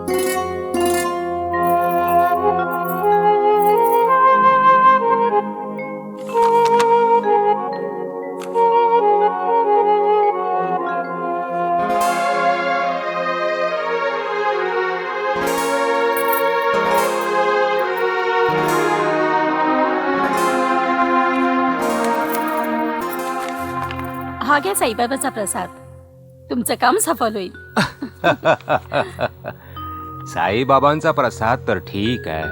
हा घ्या साईबाबाचा प्रसाद. तुमचं काम सफल होईल. साईबाबांचा प्रसाद तर ठीक आहे,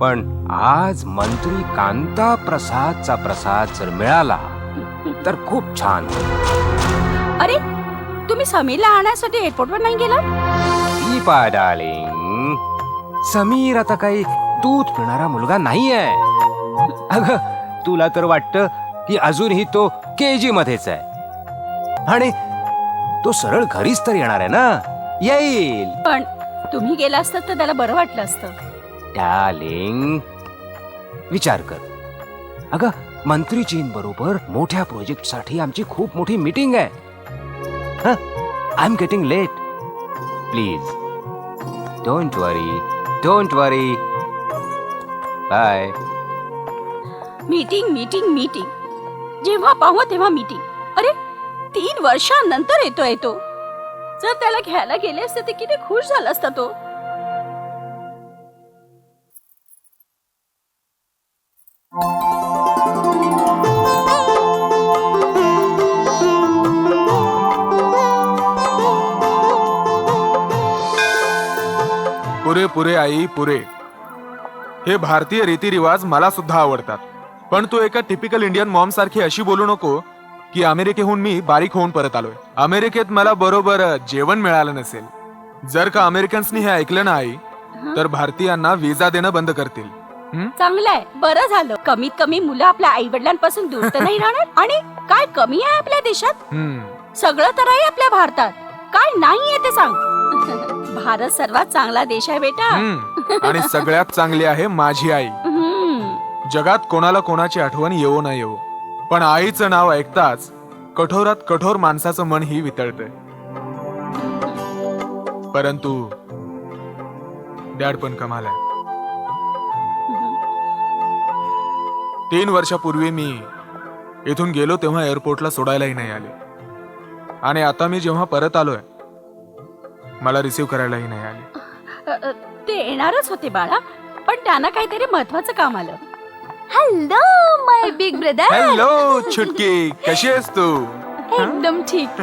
पण आज मंत्री कांता प्रसादचा प्रसाद जर मिळाला तर खूप छान. अरे, तुम्ही समीरला आणण्यासाठी एअरपोर्टवर नाही गेलात? दीपा डार्लिंग, समीर आता काही दूध पिणारा मुलगा नाहीये. अगं, तुला तर वाटतं की अजूनही तो केजी मध्येच आहे, आणि तो सरळ घरीच तर येणार आहे ना. येईल. पण तुम्ही गेला असतात तर त्याला बरं वाटलं असतं. डार्लिंग, विचार कर. अगं, मंत्री चीन बरोबर मोठ्या प्रोजेक्ट साठी आमची खूप मोठी मीटिंग आहे. I am getting late. Please don't worry. Bye. Meeting meeting meeting, जेव्हा पाहू तेव्हा मीटिंग. अरे, 3 वर्षांनंतर येतोय तो. जर त्याला घ्यायला गेले असते तर किती खुश झाला असता तो. पुरे पुरे आई पुरे. हे भारतीय रीतिरिवाज मला सुद्धा आवडतात, पण तू एका टिपिकल इंडियन मॉम सारखी अशी बोलू नको की अमेरिकेहून मी बारीक होऊन परत आलोय. अमेरिकेत मला बरोबर जेवण मिळालं नसेल. जर का अमेरिकन्सनी हे ऐकलं ना आई, तर भारतीयांना विजा देणं बंद करतील. चांगलंय, बरं झालं. कमीत कमी मुलं आपल्या आई वडिलांपासून दूर तर नाही राहणार. आणि काय कमी आहे आपल्या देशात? सगळं तर आहे आपल्या भारतात. काय नाहीये ते सांग. भारत सर्वात चांगला देश आहे बेटा. आणि सगळ्यात चांगली आहे माझी आई. जगात कोणाला कोणाची आठवण येवो ना येवो, पण आईचं नाव ऐकताच कठोरात कठोर माणसाचं मन ही वितळतंय. परंतु डॅड पण कमाल आहे. 3 वर्षापूर्वी मी इथून गेलो तेव्हा एअरपोर्टला सोडायलाही नाही आले, आणि आता मी जेव्हा परत आलोय मला रिसीव्ह करायलाही नाही आले. ते येणारच होते बाळा, पण त्यांना काहीतरी महत्वाचं काम आलं. हॅलो माय बिग ब्रदर. हॅलो छुटकी, कशी आहेस तू? एकदम ठीक.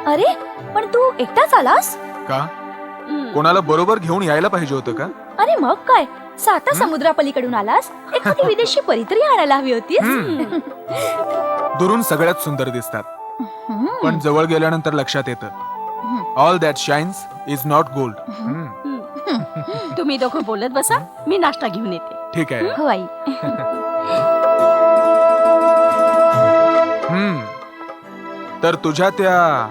अरे, पण तू एकटाच आलास का? कोणाला बरोबर घेऊन यायला पाहिजे होतं का? अरे मग काय, 7 समुद्रापलीकडून आलास. एखादी विदेशी परी तरी आणायला हवी होतीस. दुरून सगळ्यात सुंदर दिसतात, पण जवळ गेल्यानंतर लक्षात येतं all that shines is not gold. तुम्ही दोघं बोलत बसा, मी नाश्ता घेऊन येते. ठीक आहे. हो आई. तर तुझ्या त्या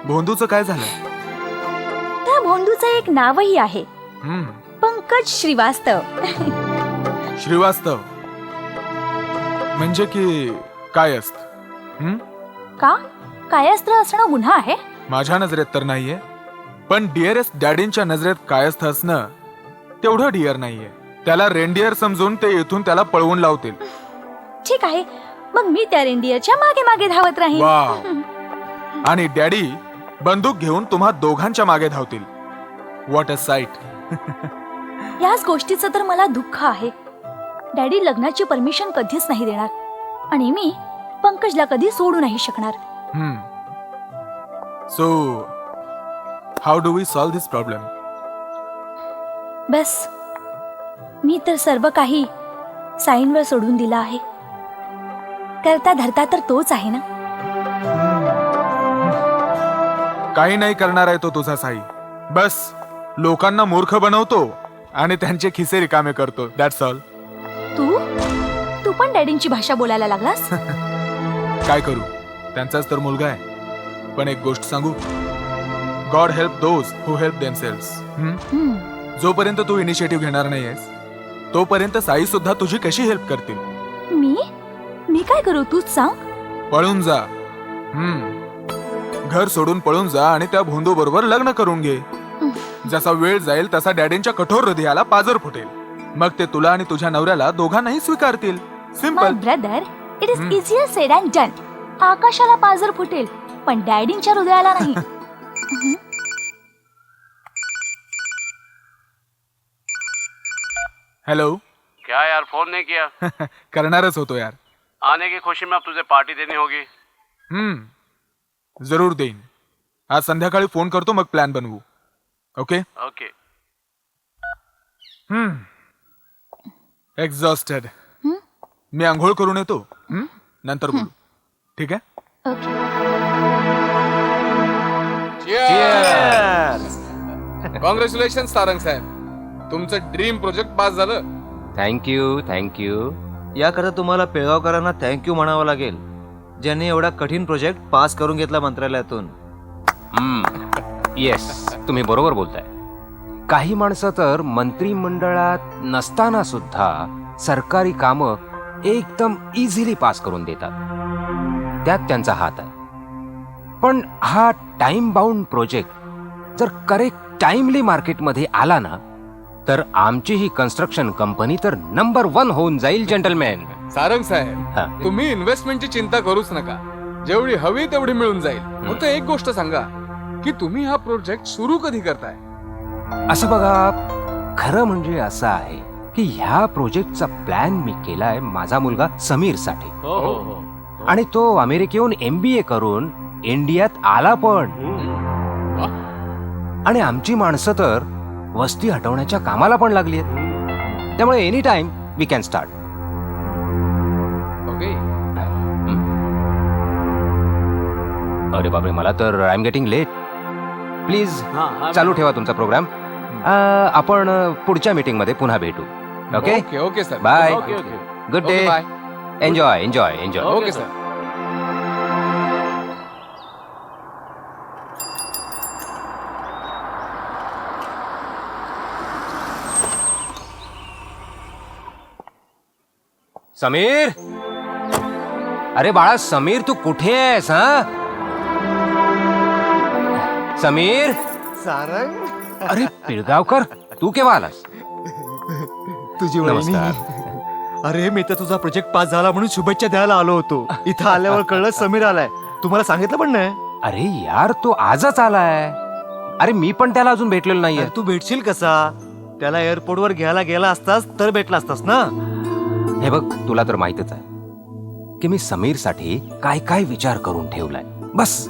भोंदूचं काय झालं? त्या भोंदूचं एक नावही आहे, पंकज श्रीवास्तव. श्रीवास्तव म्हणजे की काय असतं? का? कायस्त्र असणं गुन्हा आहे? माझ्या नजरेत तर नाहीये, पण डिअरेस्ट डॅडींच्या नजरेत कायस्थ असणं तेवढं डिअर नाहीये. त्याला रेनडिअर समजून ते इथून त्याला पळवून लावतील. ठीक आहे, मग मी त्या रेनडिअरच्या मागे मागे धावत राहीन. वाव. आणि डॅडी बंदूक घेऊन तुम्हा दोघांच्या मागे धावतील. What a site. याच गोष्टीचं तर मला दुःख आहे. डॅडी लग्नाची परमिशन कधीच नाही देणार, आणि मी पंकजला कधी सोडू नाही शकणार. So how do we solve this problem? बस, मी तर सर्व काही साईंवर सोडून दिलं आहे. करता धरता तर तोच आहे ना. काही नाही करणार आहे तो तुझा साई. बस लोकांना मूर्ख बनवतो आणि त्यांचे खिसे रिकामे करतो. That's all. तू पण डॅडींची भाषा बोलायला लागलास. काय करू, त्यांचाच तर मुलगा आहे. पण एक गोष्ट सांगू, God help those who help themselves. जोपर्यंत तू इनिशिएटिव्ह घेणार नाहीयेस तोपर्यंत साई सुद्धा तुझी कशी हेल्प करतील? मी काय करू तूच सांग. पळून जा. घर सोडून पळून जा आणि त्या भोंदू बरोबर लग्न करून घे. जसा वेळ जाईल तसा डॅडींच्या कठोर हृदयाला पाजर फुटेल. मग ते तुला आणि तुझ्या नवऱ्याला दोघांनाही स्वीकारतील. My simple. Brother, it is easier said and done. आकाशाला पाजर फुटेल पण डॅडींच्या हृदयाला नाही. हॅलो. क्या यार फोन नहीं किया? करणारच होतो यार. आने की खुशी में अब तुझे पार्टी देनी होगी. जरूर देईन. आज संध्याकाळी फोन करतो, मग प्लॅन बनवू. ओके. ओके. एक्झॉस्टेड. मी आंघोळ करून येतो. नंतर बोलू. ठीक आहे. ओके. कॉंग्रॅच्युलेशन सारंग साहेब, तुमचं ड्रीम प्रोजेक्ट पास झालं. थँक्यू. याकरता तुम्हाला पेळगावकरांना थँक्यू म्हणावं लागेल, ज्यांनी एवढा कठीण प्रोजेक्ट पास करून घेतला मंत्रालयातून. येस, तुम्ही बरोबर बोलताय. काही माणसं तर मंत्रिमंडळात नसताना सुद्धा सरकारी कामं एकदम इझिली पास करून देतात. त्यात त्यांचा हात आहे. पण हा टाइम बाउंड प्रोजेक्ट जर करेक्ट टाइमली मार्केटमध्ये आला ना, तर आमची ही कन्स्ट्रक्शन कंपनी तर नंबर 1 होऊन जाईल. जेंटलमॅन. सारंग हा. साहेब, तुम्ही इन्व्हेस्टमेंटची चिंता करूच नका. जेवढी हवी तेवढी मिळून जाईल. फक्त एक गोष्ट सांगा की तुम्ही हा प्रोजेक्ट सुरू कधी करताय? असं बघा, खरं म्हणजे असं आहे की ह्या प्रोजेक्टचा प्लॅन मी केलाय माझा मुलगा समीर साठी. आणि तो अमेरिकेहून MBA करून इंडियात आला पण. आणि आमची माणसं तर वस्ती हटवण्याच्या कामाला पण लागली आहेत. त्यामुळे any time we can start. Okay. अरे बापरे, मला तर I am getting late. Please चालू ठेवा तुमचा प्रोग्राम. आपण पुढच्या मीटिंग मध्ये पुन्हा भेटू. Okay. Okay okay sir. Bye. Okay okay. Good day. Bye. Enjoy. Okay sir. Sameer, अरे बाळा समीर, तू कुठे आहेस? हा समीर. सारंग, अरे पिळगावकर, तू केव्हा आलास? तुझी नमस्कार. अरे मी तर तुझा प्रोजेक्ट पास झाला म्हणून शुभेच्छा द्यायला आलो होतो. इथं आल्यावर कळलं समीर आलाय. तुम्हाला सांगितलं पण नाही. अरे यार, तो आजच आलाय. अरे मी पण त्याला अजून भेटलेलो नाहीये. तू भेटशील कसा? त्याला एअरपोर्टवर घ्यायला गेला असतास तर भेटला असतास ना. हे बघ, तुला तर माहितच आहे की मी समीर साठी काय काय विचार करून ठेवलाय. बस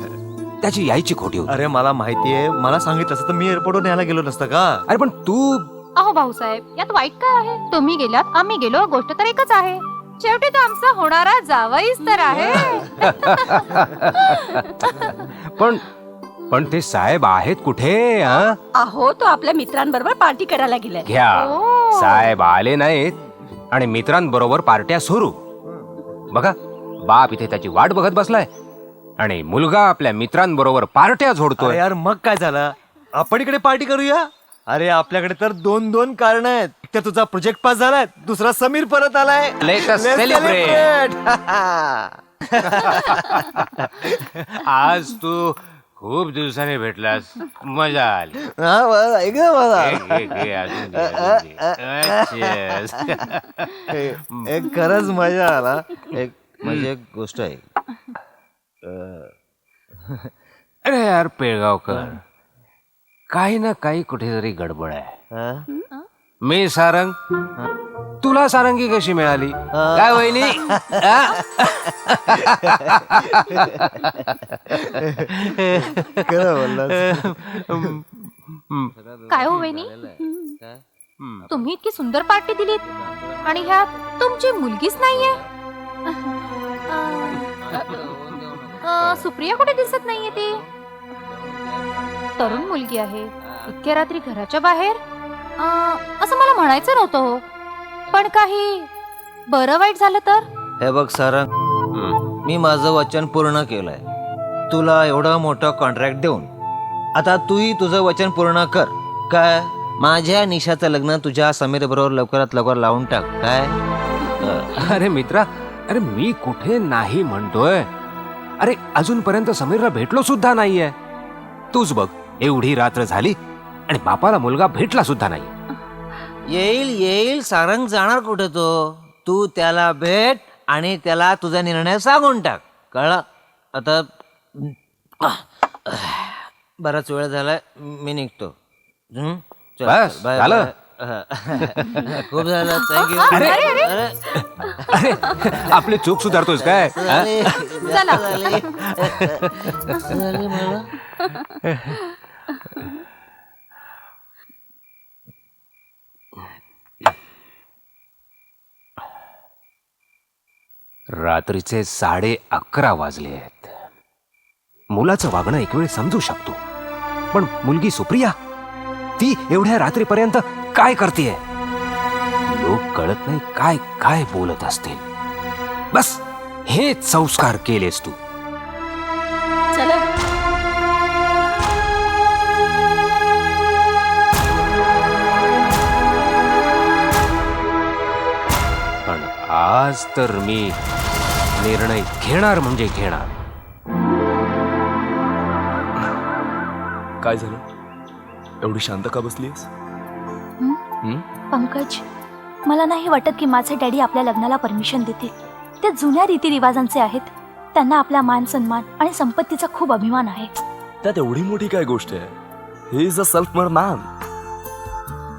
त्याची यायची खोटी होती. अरे मला माहितीये, मला सांगितलं असतं तर मी एअरपोर्टवर न्यायला गेलो नसतं का? अरे पण तू. अहो भाऊसाहेब, यात वाईट काय आहे? तुम्ही गेलात, आम्ही गेलो, गोष्ट तर एकच आहे. शेवटी तो आमचा होणारा जावईच तर आहे. पण ते साहेब आहेत कुठे? हा, अहो, तो आपल्या मित्रांबरोबर पार्टी करायला गेलाय. घ्या. ओ. साहेब आले नाहीत आणि मित्रांबरोबर पार्ट्या सुरू. बघा, बाप इथे त्याची वाट बघत बसलाय आणि मुलगा आपल्या मित्रांबरोबर पार्ट्या अरे झोडतोय. यार, मग काय झालं? आपण इकडे पार्टी करूया. अरे आपल्याकडे तर 2 कारण आहेत. एक तर तुझा प्रोजेक्ट पास झालाय, दुसरा समीर परत आलाय. Let us Let's celebrate. celebrate. आज तू खूप दिवसाने भेटलास, मजा आली. हा, बरं, ऐक ना मला. एक खरंच मजा आला. एक म्हणजे एक गोष्ट आहे. अरे यार पेळगावकर, काही ना काही कुठेतरी गडबड आहे. हा? मी सारंग, तुला सारंगी कशी मिळाली? काय वहिनी? खरं बोललास. काय हो वहिनी, तुम्ही इतकी सुंदर पार्टी दिलीत आणि ह्यात तुमची मुलगीच नाहीये. सुप्रिया कुठे दिसत नाहीये? ती तरुण मुलगी आहे, इतक्या रात्री घराच्या बाहेर. असं मला म्हणायचं नव्हतं हो, पण काही बरं वाईट झालं तर? हे बघ सारंग, मी माझं वचन पूर्ण केलंय. तुला एवढा मोठा कॉन्ट्रॅक्ट देऊन आता तूही तुझं वचन पूर्ण कर. काय, माझ्या निशाचं लग्न तुझ्या समीर बरोबर लवकरात लवकर लावून टाक. काय? अरे मित्रा, अरे मी कुठे नाही म्हणतोय. अरे अजूनपर्यंत समीरला भेटलो सुद्धा नाहीये. तूच बघ, एवढी रात्र झाली आणि बापाला मुलगा भेटला सुद्धा नाही. येईल येईल सारंग जाणार कुठे तो. तू त्याला भेट आणि त्याला तुझा निर्णय सांगून टाक. कळलं आता. बराच वेळ झालाय, मी निघतो. चल, बस, बाय, झालं? बाय. खूप झालं, थँक्यू. अरे. अरे अरे आपली चूक सुधारतोस काय हा? झाली. चला. झाली मला. रात्रीचे 11:30 वाजले आहेत. मुलाचं वागणं एक वेळ समजू शकतो, पण मुलगी सुप्रिया, ती एवढ्या रात्रीपर्यंत काय करतेय? लोक कळत नाही काय काय बोलत असतील. बस हेच संस्कार केलेस तू. चला. पण आज तर मी निर्णय घेणार म्हणजे घेणार. काय झालं? एवढी शांत का बसलीस? पंकज, मला नाही वाटत की माझे डॅडी आपल्या लग्नाला परमिशन देतील. ते जुन्या रीतिरिवाजांचे आहेत. त्यांना आपला मान सन्मान आणि संपत्तीचा खूप अभिमान आहे. त्यात एवढी मोठी काय गोष्ट आहे? ही is a self made man,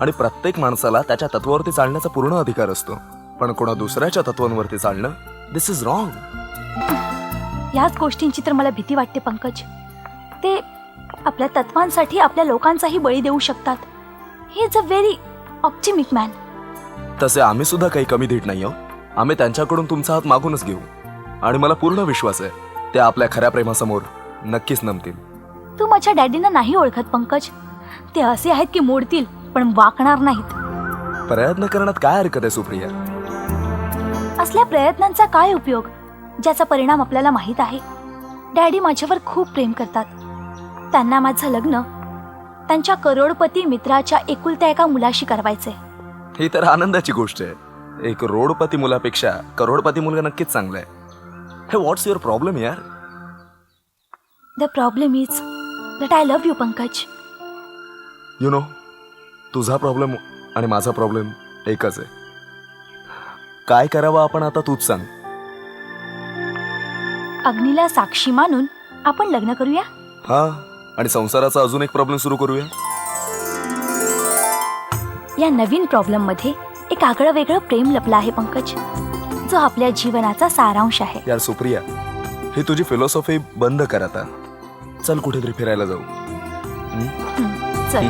आणि प्रत्येक माणसाला त्याच्या तत्वावरती चालण्याचा पूर्ण अधिकार असतो. पण कोणा दुसऱ्याच्या तत्वांवरती चालणं, दिस इज रॉंग. याच गोष्टींची तर मला भीती वाटते पंकज. ते आपल्या तत्वांसाठी आपल्या लोकांचाही बळी देऊ शकतात. He is a very optimistic man. तसे आम्ही सुद्धा काही कमी धीट नाही आहोत. आम्ही त्यांच्याकडून तुमचा हात मागूनच घेऊ, आणि मला पूर्ण विश्वास आहे ते आपल्या खऱ्या प्रेमासमोर नक्कीच नमतील. तू माझ्या डॅडींना नाही ओळखत पंकज. ते असे आहेत की मोडतील पण वाकणार नाहीत. प्रयत्न करण्यात काय हरकत आहे सुप्रिया? असल्या प्रयत्नांचा काय उपयोग ज्याचा परिणाम आपल्याला माहीत आहे. डॅडी माझ्यावर खूप प्रेम करतात. त्यांना माझं लग्न त्यांच्या करोडपती मित्राच्या एकुलत्या एका मुलाशी करवायचंय. ही तर आनंदाची गोष्ट आहे. एक रोडपती मुलापेक्षा करोडपती मुलगा नक्कीच चांगला आहे. हे व्हॉट्स युअर प्रॉब्लेम यार? The problem is that I love you Pankaj. You know, तुझा प्रॉब्लेम आणि माझा प्रॉब्लेम एकच आहे. काय करावं आपण आता तूच सांग. अग्नीला साक्षी मानून आपण लग्न करूया. हा, आणि संसाराचा अजून एक प्रॉब्लेम सुरू करूया. या नवीन प्रॉब्लेम मध्ये एक आगळं वेगळं प्रेम लपलं आहे पंकज, जो आपल्या जीवनाचा सारांश आहे. यार सुप्रिया, ही तुझी फिलॉसॉफी बंद कर आता. चल कुठेतरी फिरायला जाऊ. चल.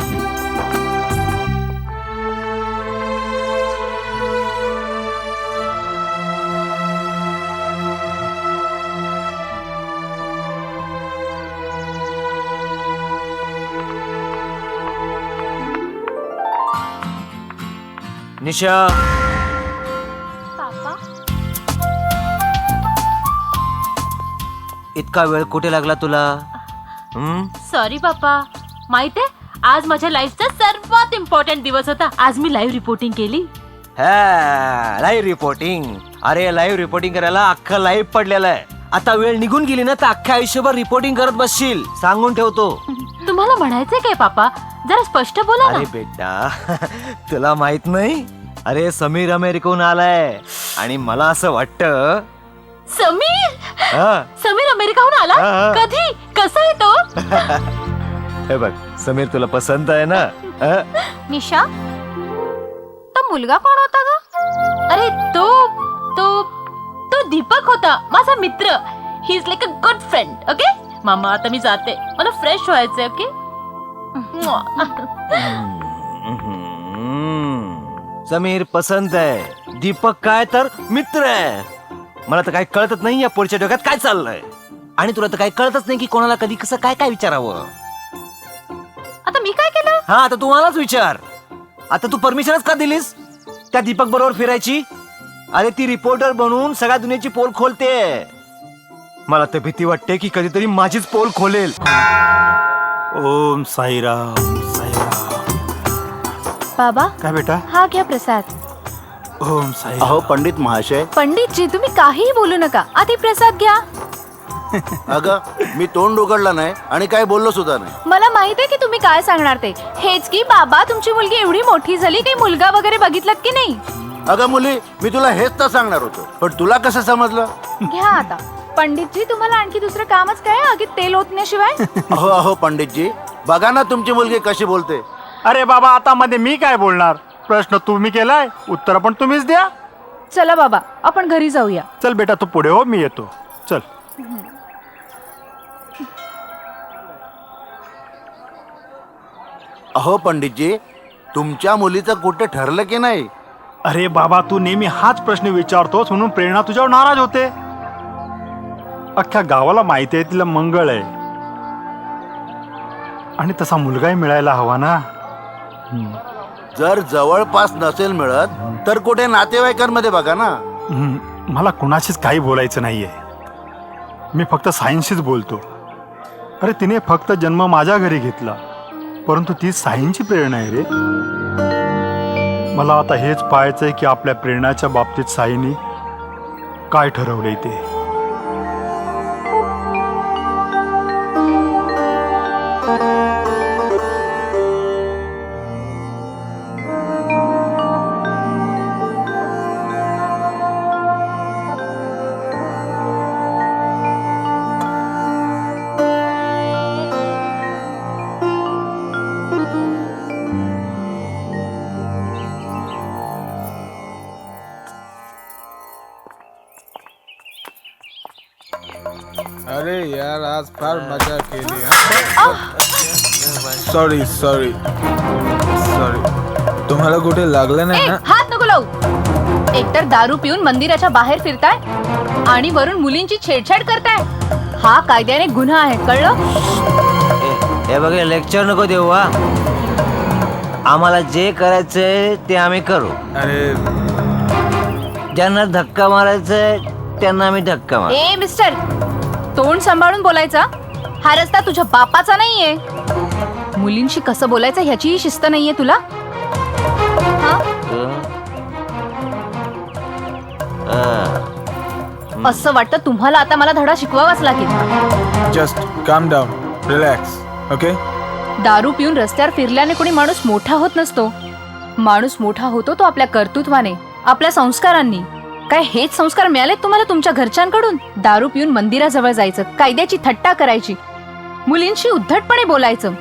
निशा, पापा, इतका वेळ कुठे लागला तुला? सॉरी बाप्पा, माहितीये आज माझ्या लाईफचा सर्वात इम्पॉर्टंट दिवस होता. आज मी लाईव्ह रिपोर्टिंग केली. हा, लाईव्ह रिपोर्टिंग. अरे लाईव्ह रिपोर्टिंग करायला अख्खा लाईव्ह पडलेला आहे. आता वेळ निघून गेली ना तर अख्ख्या आयुष्यभर रिपोर्टिंग करत बसशील, सांगून ठेवतो. तुम्हाला म्हणायचंय काय पापा? जरा स्पष्ट बोला ना. अरे बेटा, तुला माहित नाही? अरे समीर अमेरिकेहून आलाय आणि मला असं वाटतं. समीर? हा. समीर अमेरिकाहून आला? हा. कधी? कसा आहे तो? हे बघ, समीर तुला पसंत आहे ना? निशा, तो मुलगा कोण होता ग? अरे तो तो तो दीपक होता, माझा मित्र. He is like a good friend. Okay मामा, आता मी जाते, मला फ्रेश व्हायचंय. ओके. समीर पसंत आहे, दीपक काय तर मित्र आहे. मला तर काही कळतच नाही या पुढच्या डोक्यात काय चाललंय. आणि तुला तर काही कळतच नाही की कोणाला कधी कसं काय काय विचारावं. आता मी काय केलं? हा, आता तू मलाच विचार. आता तू परमिशनच का दिलीस त्या दीपक बरोबर फिरायची? अरे ती रिपोर्टर बनून सगळ्या दुनियाची पोल खोलते. मला तर भीती वाटते की कधीतरी माझीच पोल खोलेल. ओम साईराम, साईराम. बाबा, काय बेटा? हा घ्या प्रसाद. ओम साईराम. अहो पंडित महाशय, पंडितजी तुम्ही काहीही बोलू नका, आधी प्रसाद घ्या. अगं मी तोंड उघडलं नाही आणि काय बोललो सुद्धा नाही. मला माहित आहे की तुम्ही काय सांगणार ते. हेच की बाबा तुमची मुलगी एवढी मोठी झाली काही मुलगा वगैरे बघितलात की नाही. अगं मुली, मी तुला हेच तर सांगणार होतो, पण तुला कसं समजलं? घ्या आता. पंडितजी तुम्हाला आणखी दुसरं कामच काय आगीत तेल ओतण्याशिवाय. अहो अहो पंडितजी, बघा ना तुमची मुलगी कशी बोलते. अरे बाबा, आता मध्ये मी काय बोलणार? प्रश्न तुम्ही केलाय, उत्तर पण तुम्हीच द्या. चला बाबा आपण घरी जाऊया. चल बेटा, तू पुढे हो, मी येतो. चल. अहो पंडितजी, तुमच्या मुलीचं कुठे ठरलं की नाही? अरे बाबा, तू नेहमी हाच प्रश्न विचारतोस म्हणून प्रेरणा तुझ्यावर नाराज होते. अख्ख्या गावाला माहिती आहे तिला मंगळ आहे, आणि तसा मुलगाही मिळायला हवा ना. जर जवळपास नसेल मिळत तर कुठे नातेवाईकांमध्ये बघा ना. मला कुणाशीच काही बोलायचं नाहीये. मी फक्त सायन्सशीच बोलतो. अरे तिने फक्त जन्म माझ्या घरी घेतला, परंतु ती सायन्सची प्रेरणा आहे रे. मला आता हेच पाहायचंय की आपल्या प्रेरणाच्या बाबतीत साईनी काय ठरवलंय ते. अरे यार, आज फार मजा केली. Sorry sorry sorry. तुम्हाला कुठे लागलं नाही ना? हात नको लावू. एकतर दारू पिऊन मंदिराच्या बाहेर फिरताय आणि वरून मुलींची छेडछाड करताय. हा कायद्याने गुन्हा आहे, कळलं? हे बघ, लेक्चर नको देऊ. हा, आम्हाला जे करायचंय ते आम्ही करू. अरे ज्यांना धक्का मारायचंय त्यांना आम्ही धक्का मार. ए मिस्टर, तोंड सांभाळून बोलायचा. हा रस्ता तुझ्या बापाचा नाहीये. मुलींशी कसं बोलायचं ह्याचीही शिस्त नाहीये तुला. असं वाटतं तुम्हाला आता मला धडा शिकवावाच लागेल. जस्ट काम डाऊन, रिलॅक्स, ओके? दारू पिऊन रस्त्यावर फिरल्याने कोणी माणूस मोठा होत नसतो. माणूस मोठा होतो तो आपल्या कर्तृत्वाने, आपल्या संस्कारांनी. काय हेच संस्कार मिळाले तुम्हाला तुमच्या घरच्यांकडून? दारू पिऊन मंदिराजवळ जायचं, कायद्याची थट्टा करायची, मुलींशी उद्धटपणे बोलायचं.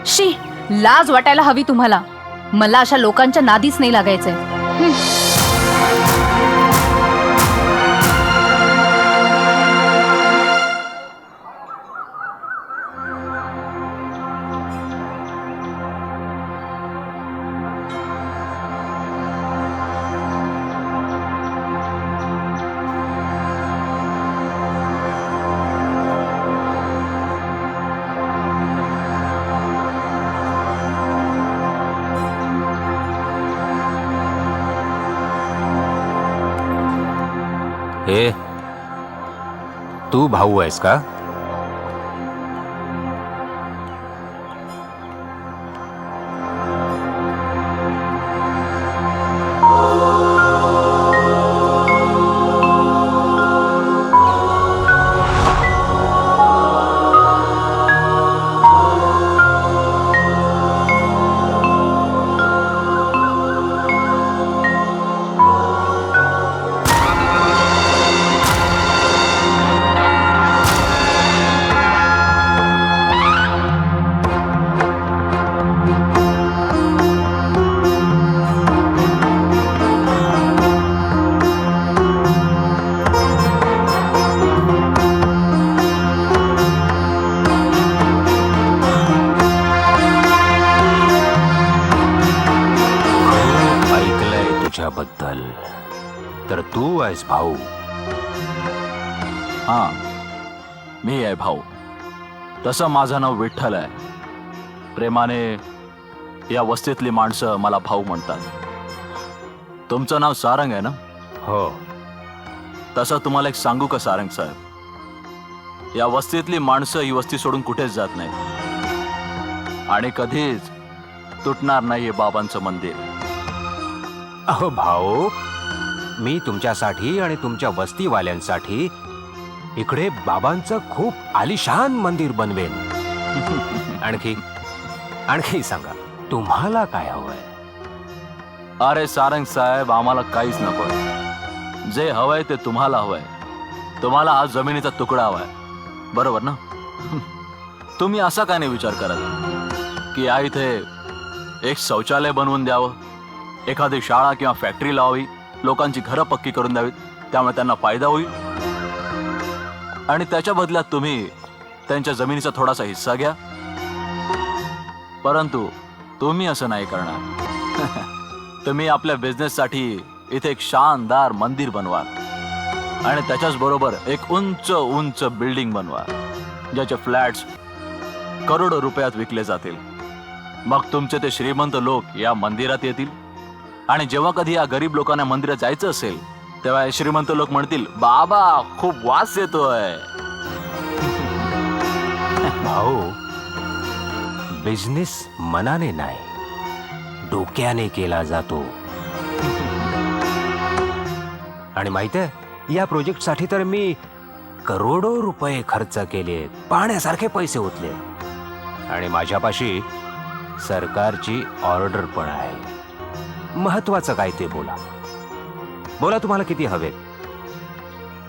शी, लाज वाटायला हवी तुम्हाला. मला अशा लोकांच्या नादीच नाही लागायचंय. हे तू भाऊ आहेस का? बद्दल तर तू आहेस भाऊ. हा, मी आहे भाऊ. तसं माझं नाव विठ्ठल आहे. प्रेमाने या वस्तीतली माणसं मला भाऊ म्हणतात. तुमचं नाव सारंग आहे ना? हो. तसं तुम्हाला एक सांगू का सारंग साहेब, या वस्तीतली माणसं ही वस्ती सोडून कुठेच जात नाही आणि कधीच तुटणार नाहीये बाबांचं मंदिर. अहो भाऊ, मी तुमच्यासाठी आणि तुमच्या वस्तीवाल्यांसाठी इकडे बाबांचं खूप आलिशान मंदिर बनवेन. आणखी आणखी सांगा, तुम्हाला काय हवंय? अरे सारंग साहेब, आम्हाला काहीच नकोय. जे हवंय ते तुम्हाला हवंय. तुम्हाला हा जमिनीचा तुकडा हवाय, बरोबर ना? तुम्ही असा काय नाही विचार करत की या इथे एक शौचालय बनवून द्यावं, एखादी शाळा किंवा फॅक्टरी लावावी, लोकांची घरं पक्की करून द्यावीत, त्यामुळे त्यांना फायदा होईल आणि त्याच्या बदल्यात तुम्ही त्यांच्या जमिनीचा थोडासा हिस्सा घ्या. परंतु तुम्ही असं नाही करणार. तुम्ही आपल्या बिझनेससाठी इथे एक शानदार मंदिर बनवा आणि त्याच्याच बरोबर एक उंच उंच बिल्डिंग बनवा, ज्याचे फ्लॅट्स करोडो रुपयात विकले जातील. मग तुमचे ते श्रीमंत लोक या मंदिरात येतील आणि जेव्हा कधी या गरीब लोकांना मंदिरात जायचं असेल तेव्हा हे श्रीमंत लोक म्हणतील, बाबा खूप वास येतोय. भाऊ, बिझनेस मनाने नाही, डोक्याने केला जातो. आणि माहित आहे, या प्रोजेक्टसाठी तर मी करोडो रुपये खर्च केले, पाण्यासारखे पैसे उचले आणि माझ्यापाशी सरकारची ऑर्डर पण आहे. महत्वाचं काय ते बोला. बोला, तुम्हाला किती हवे?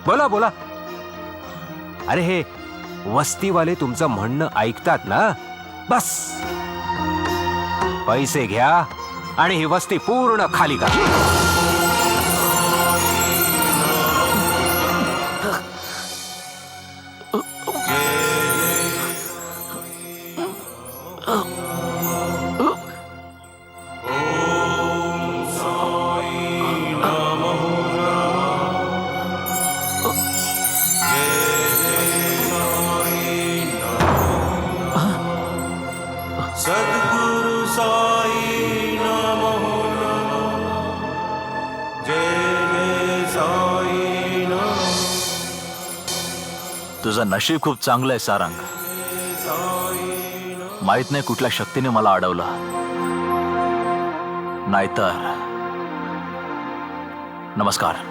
बोला बोला. अरे हे वस्तीवाले तुमचं म्हणणं ऐकतात ना? बस पैसे घ्या आणि ही वस्ती पूर्ण खाली करा. सद्गुरु साई नमो नमो, जय जय साई नमो. तुझं नशीब खूप चांगलं आहे सारंग. माहित नाही कुठल्या शक्तीने मला अडवलं, नाहीतर. नमस्कार.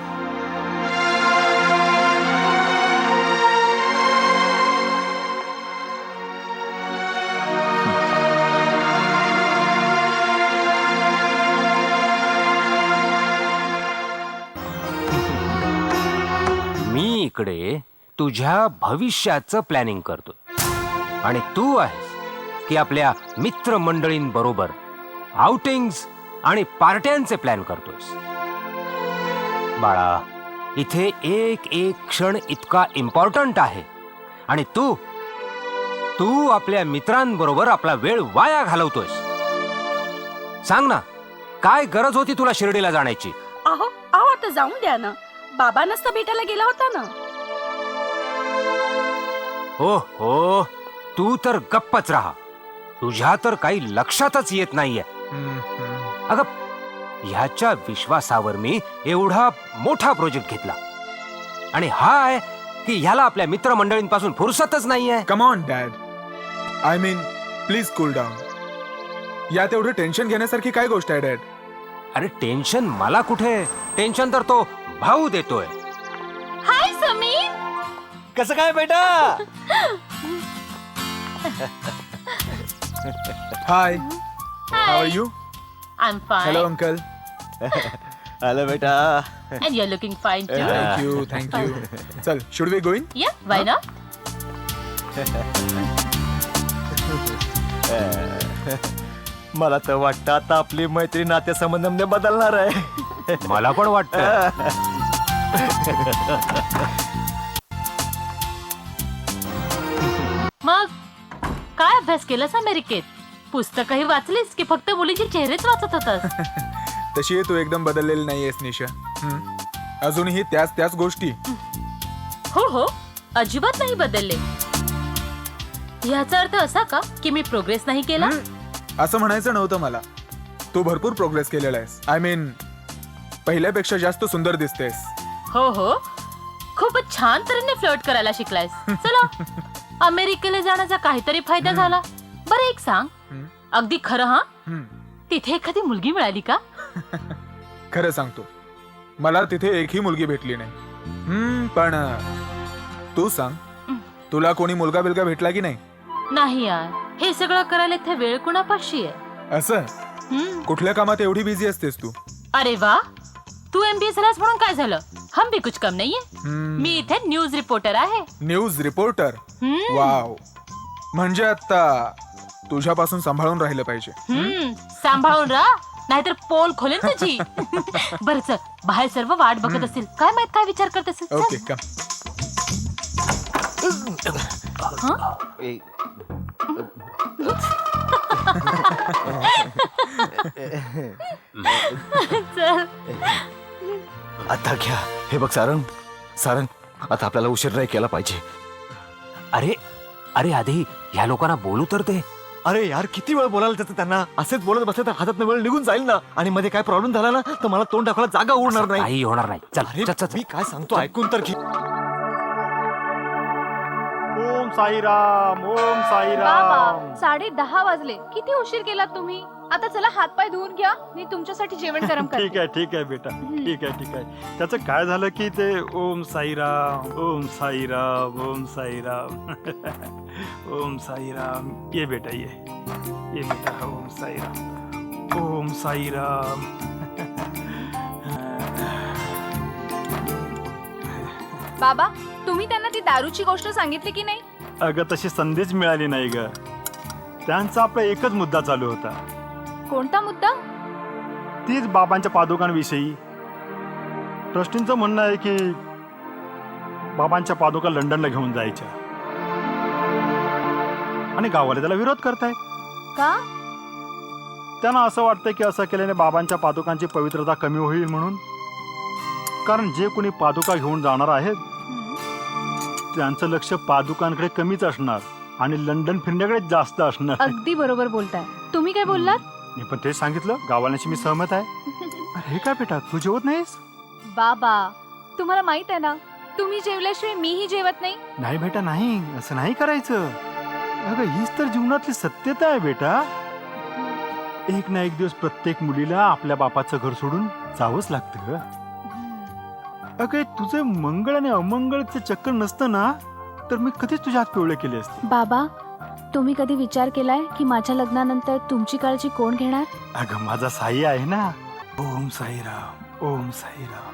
मी इकडे तुझ्या भविष्याचं प्लॅनिंग करतोय आणि तू आहेस की आपल्या मित्रमंडळींबरोबर आउटिंग्स आणि पार्ट्यांचे प्लॅन करतोयस. बाळा, इथे एक एक क्षण इतका इम्पॉर्टंट आहे आणि तू तू आपल्या मित्रांबरोबर आपला वेळ वाया घालवतोयस. सांग ना, काय गरज होती तुला शिर्डीला जाण्याची? अहो अहो आता जाऊन द्या ना, बाबा नसता भेटायला गेला होता ना. हो हो, तू तर गप्पच राहा. तुझ्या तर काही लक्षातच येत नाहीये. अगं, ह्याच्या विश्वासावर मी एवढा मोठा प्रोजेक्ट घेतला आणि हा आहे की ह्याला आपल्या मित्रमंडळींपासून फुरसतच नाहीये. Come on dad, I mean please cool down. यात एवढं टेन्शन घेण्यासारखी काय गोष्ट आहे डॅड? अरे टेन्शन मला कुठे, टेन्शन तर तो भाऊ देतोय. हाय समीर. कसं काय बेटा? Hi, how are you? I'm fine. Hello uncle. Hello बेटा. And you're looking fine too. Thank you thank you. चल, should we going? Yeah, why not? मला तर वाटतं आता आपली मैत्री नातेसंबंध बदलणार आहे. मला पण वाटतं. मग काय अभ्यास केलास अमेरिकेत? पुस्तकही वाचलीस की फक्त मुलींचे चेहरेच वाचत होतास? तशी तू एकदम बदललेली नाहीयेस निशा. अजूनही त्याच गोष्टी. हो हो, अजिबात नाही बदलले. याचा अर्थ असा का की मी प्रोग्रेस नाही केला? असं म्हणायचं नव्हतं मला. तू भरपूर प्रोग्रेस केलेला आहेस. आय मीन, पहिल्यापेक्षा जास्त सुंदर दिसतेस. हो हो, खूपच छान तऱ्हेने फ्लर्ट करायला शिकलायस. चला, अमेरिकेला जाण्याचा काहीतरी फायदा झाला. बरं एक सांग, अगदी खरं हा, तिथे एखादी मुलगी मिळाली का? खरं सांगतो, मला तिथे एकही मुलगी भेटली नाही. पण तू सांग, तुला कोणी मुलगा बिलगा भेटला की नाही? नाही यार, हे सगळं करायला इथे वेळ कुणापाशी आहे? असं कुठल्या कामात एवढी बिझी असतेस तू? अरे वा, तू MBA झालास म्हणून काय झालं? हम भी कुछ कम नाहीये. मी इथे न्यूज रिपोर्टर आहे. News reporter? वाव, म्हणजे आता तुझ्यापासून सांभाळून राहिलं पाहिजे. सांभाळून राहा, नाहीतर पोल खोलेन तुझी. बरं चल, बाहेर सर्व वाट बघत असतील, काय माहित काय विचार करत असतील. ओके का? चल. आता घ्या. हे बघ सारंग, सारंग, आता आपल्याला उशीर नाही केला पाहिजे. अरे अरे आधी ह्या लोकांना बोलू तर ते. अरे यार, किती वेळ बोलायला त्याचं त्यांना? असेच बोलत बसले तर हातात वेळ निघून जाईल ना. आणि मध्ये काय प्रॉब्लेम झाला ना तर मला तोंड टाकायला जागा उरणार नाही. काही होणार नाही. चल अरे चल, चल. मी काय सांगतो ऐकून तर घे. ओम साईराम, ओम साईराम. 10:30 वाजले. किती उशीर केलात तुम्ही? आता चला हातपाय धुवून घ्या, मी तुमच्यासाठी जेवण गरम करते. ठीक आहे बेटा, ठीक आहे. त्याचं काय झालं की ते ओम साईराम, ओम साईराम, ओम साईराम. ओम साईराम. ये बेटा, ये बेटा. ओम साईराम, ओम साईराम. बाबा, तुम्ही त्यांना ती दारूची गोष्ट सांगितली की नाही? अगं तशी संधीच मिळाली नाही ग. त्यांचा आपला एकच मुद्दा चालू होता. कोणता मुद्दा? तीच बाबांच्या पादुकांविषयी. ट्रस्टींचं म्हणणं आहे की बाबांच्या पादुका लंडनला घेऊन जायच्या आणि गावाला त्याला विरोध करतायत. का? त्यांना असं वाटतं की असं केल्याने बाबांच्या पादुकांची पवित्रता कमी होईल म्हणून. कारण जे कोणी पादुका घेऊन जाणार आहेत त्यांचं लक्ष पादुकांकडे कमीच असणार आणि लंडन फिरण्याकडे जास्त असणार. अगदी बरोबर बोलताय. तुम्ही काय बोललात? मी पण तेच सांगितलं. गावाल्याशी मी सहमत आहे. अरे हे काय बेटा, तू जेवत नाहीस? बाबा, तुम्हाला माहित आहे ना, तुम्ही जेवल्याशिवाय मीही जेवत नाही. नाही बेटा, नाही, असं नाही करायचं. अगं हीच तर जीवनातली सत्यता आहे बेटा. एक ना एक दिवस प्रत्येक मुलीला आपल्या बापाचं घर सोडून जावंच लागतं. अगं तुझं मंगळ आणि अमंगळचं चक्कर नसतं ना तर मी कधीच तुझ्या हात पिवळे केले असते. बाबा, तुम्ही कधी विचार केलाय की माझ्या लग्नानंतर तुमची काळजी कोण घेणार? अगं माझा साई आहे ना. ओम साईराम, ओम साईराम.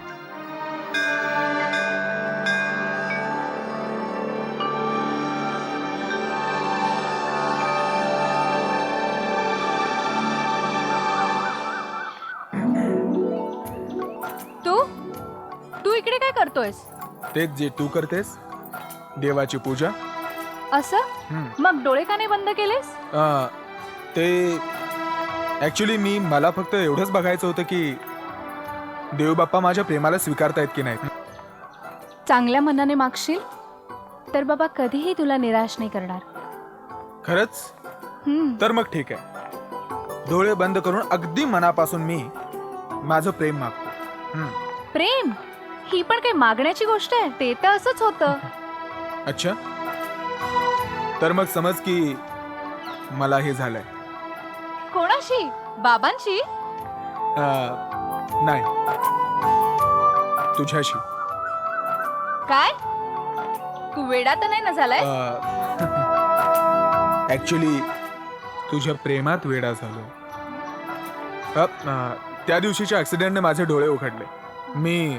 तू इकडे काय करतोयस? तेच जे तू करतेस, देवाची पूजा. असं? मग डोळे का नाही बंद केलेस? ते ऍक्च्युली मला फक्त एवढंच बघायचं होतं की देव बाप्पा माझ्या प्रेमाला स्वीकारतायत की नाही. चांगल्या मनाने मागशील तर बाबा कधीही तुला निराश नाही करणार. खरंच? तर मग ठीक आहे. डोळे बंद करून अगदी मनापासून मी माझं प्रेम मागतो. प्रेम ही पण काही मागण्याची गोष्ट आहे? ते तर असंच होतं. अच्छा, तर मग समज की मला हे झालंय. कोणाशी? बाबांशी? नाही, तुझ्याशी. काय? तू वेडा तर नाही ना झालाय? ऍक्च्युली तुझ्या प्रेमात वेडा झालो. त्या दिवशीच्या ऍक्सिडेंटने माझे डोळे उघडले. मी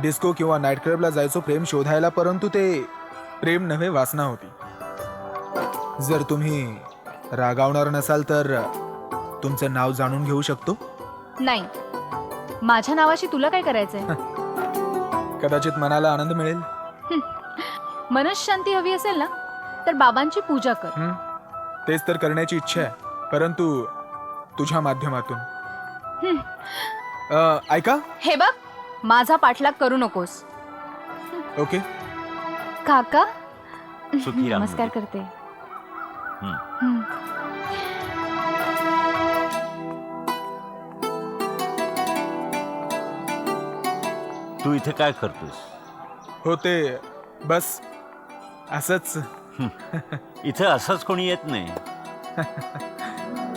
डिस्को किंवा नाईट क्लबला जायचो प्रेम शोधायला, परंतु ते प्रेम नव्हे, वासना होती. जर तुम्ही रागावणार नसाल तर तुमचं नाव जाणून घेऊ शकतो? नाही, माझ्या नावाशी तुला काय करायचंय? कदाचित मनाला आनंद मिळेल. मनशांती हवी असेल ना तर बाबांची पूजा कर. तेच तर करण्याची इच्छा आहे, परंतु तुझ्या माध्यमातून. ऐका, हे बघ, माझा पाठलाग करू नकोस. ओके. काका, सुखी राहा. नमस्कार करते. तू इथे काय करतोस? हो ते बस असंच. इथे असंच कोणी येत नाही.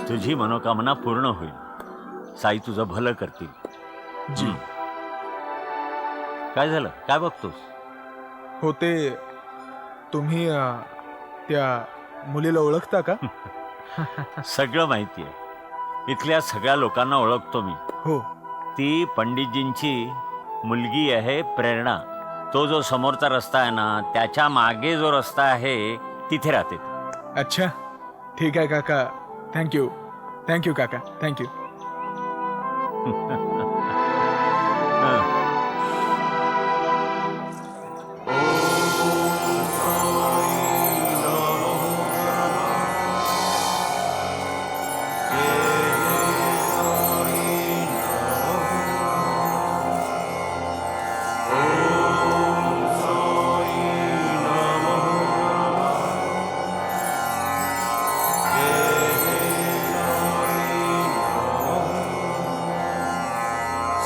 तुझी मनोकामना पूर्ण होईल. साई तुझं भलं करतील. जी. काय झालं? काय बघतोस? हो ते तुम्ही त्या मुलीला ओळखता का? सगळं माहिती आहे. इथल्या सगळ्या लोकांना ओळखतो मी. हो. ती पंडितजींची मुलगी आहे प्रेरणा. तो जो समोरचा रस्ता आहे ना, त्याच्या मागे जो रस्ता आहे तिथे राहते. अच्छा, ठीक आहे काका. थँक्यू काका, थँक्यू.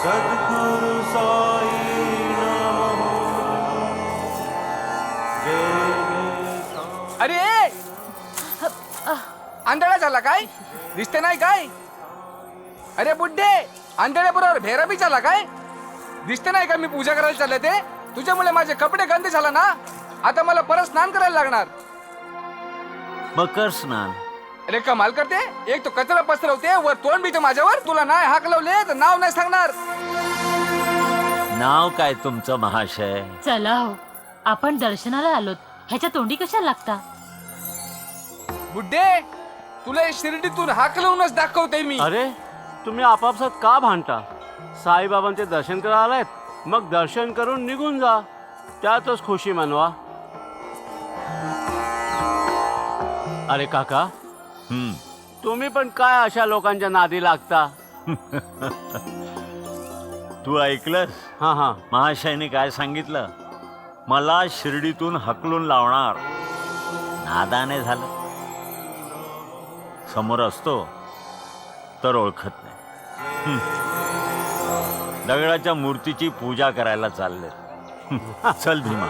सद्गुरु साई नमो. अरे आंधळा झाला काय? दिसते नाही काय? अरे बुड्ढे, आंधळ्याबरोबर भेरा बी झाला काय? दिसते नाही का मी पूजा करायला चालले ते? तुझ्यामुळे माझे कपडे गंदे झाला ना. आता मला परत स्नान करायला लागणार. मकर स्नान. अरे कमाल करते. एक तो कचरा पसरवते, वर तोंड बीच माझ्यावर. तुला नाही हाक लावले तर नाव नाही सांगणार. नाव काय तुमचं महाशय? चला हो, आपण दर्शनाला आलोत. ह्याच्या तोंडी कशा लागता? बुड्ढे, तुला हे शिर्डीतून हाक लावूनच दाखवते मी. अरे तुम्ही आपापसात का भांडता? साईबाबांचे दर्शन करायला आलायत, मग दर्शन करून निघून जा. त्यातच खुशी मानवा. अरे काका, तुम्ही पण काय अशा लोकांच्या नादी लागता? तू ऐकलंस? हा. महाशयने काय सांगितलं? मला शिर्डीतून हकलून लावणार. नादाने झालं. समोर असतो तर ओळखत नाही. दगडाच्या मूर्तीची पूजा करायला चालले. चल भीमा,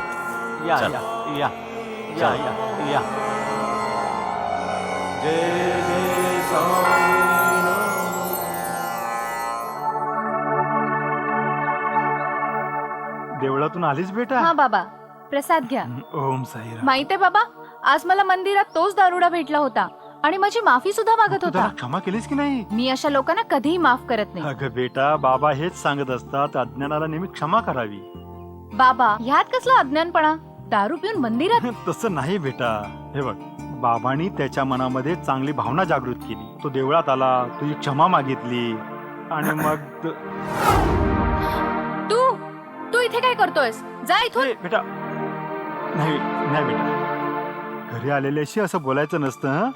या चल. या या या या या. जय जय साई देवळातून आलीच बेटा? हा बाबा, प्रसाद घ्या. ओम साईराम. माहितीये बाबा, आज मला मंदिरात तोच दारुडा भेटला होता आणि माझी माफी सुद्धा मागत तू होता. त्याला क्षमा केलीस की नाही? मी अशा लोकांना कधीही माफ करत नाही. अगं बेटा, बाबा हेच सांगत असतात, अज्ञानाला नेहमी क्षमा करावी. बाबा, ह्यात कसला अज्ञानपणा? दारू पिऊन मंदिरात? तसं नाही बेटा. हे बघ, बाबांनी त्याच्या मनामध्ये चांगली भावना जागृत केली. तो देवळात आला, तुझी क्षमा मागितली आणि मग तू इथे काय करतोयस? जा इथून. बेटा, नाही नाही बेटा, घरी आलेल्याशी असं बोलायचं नसतं. हं?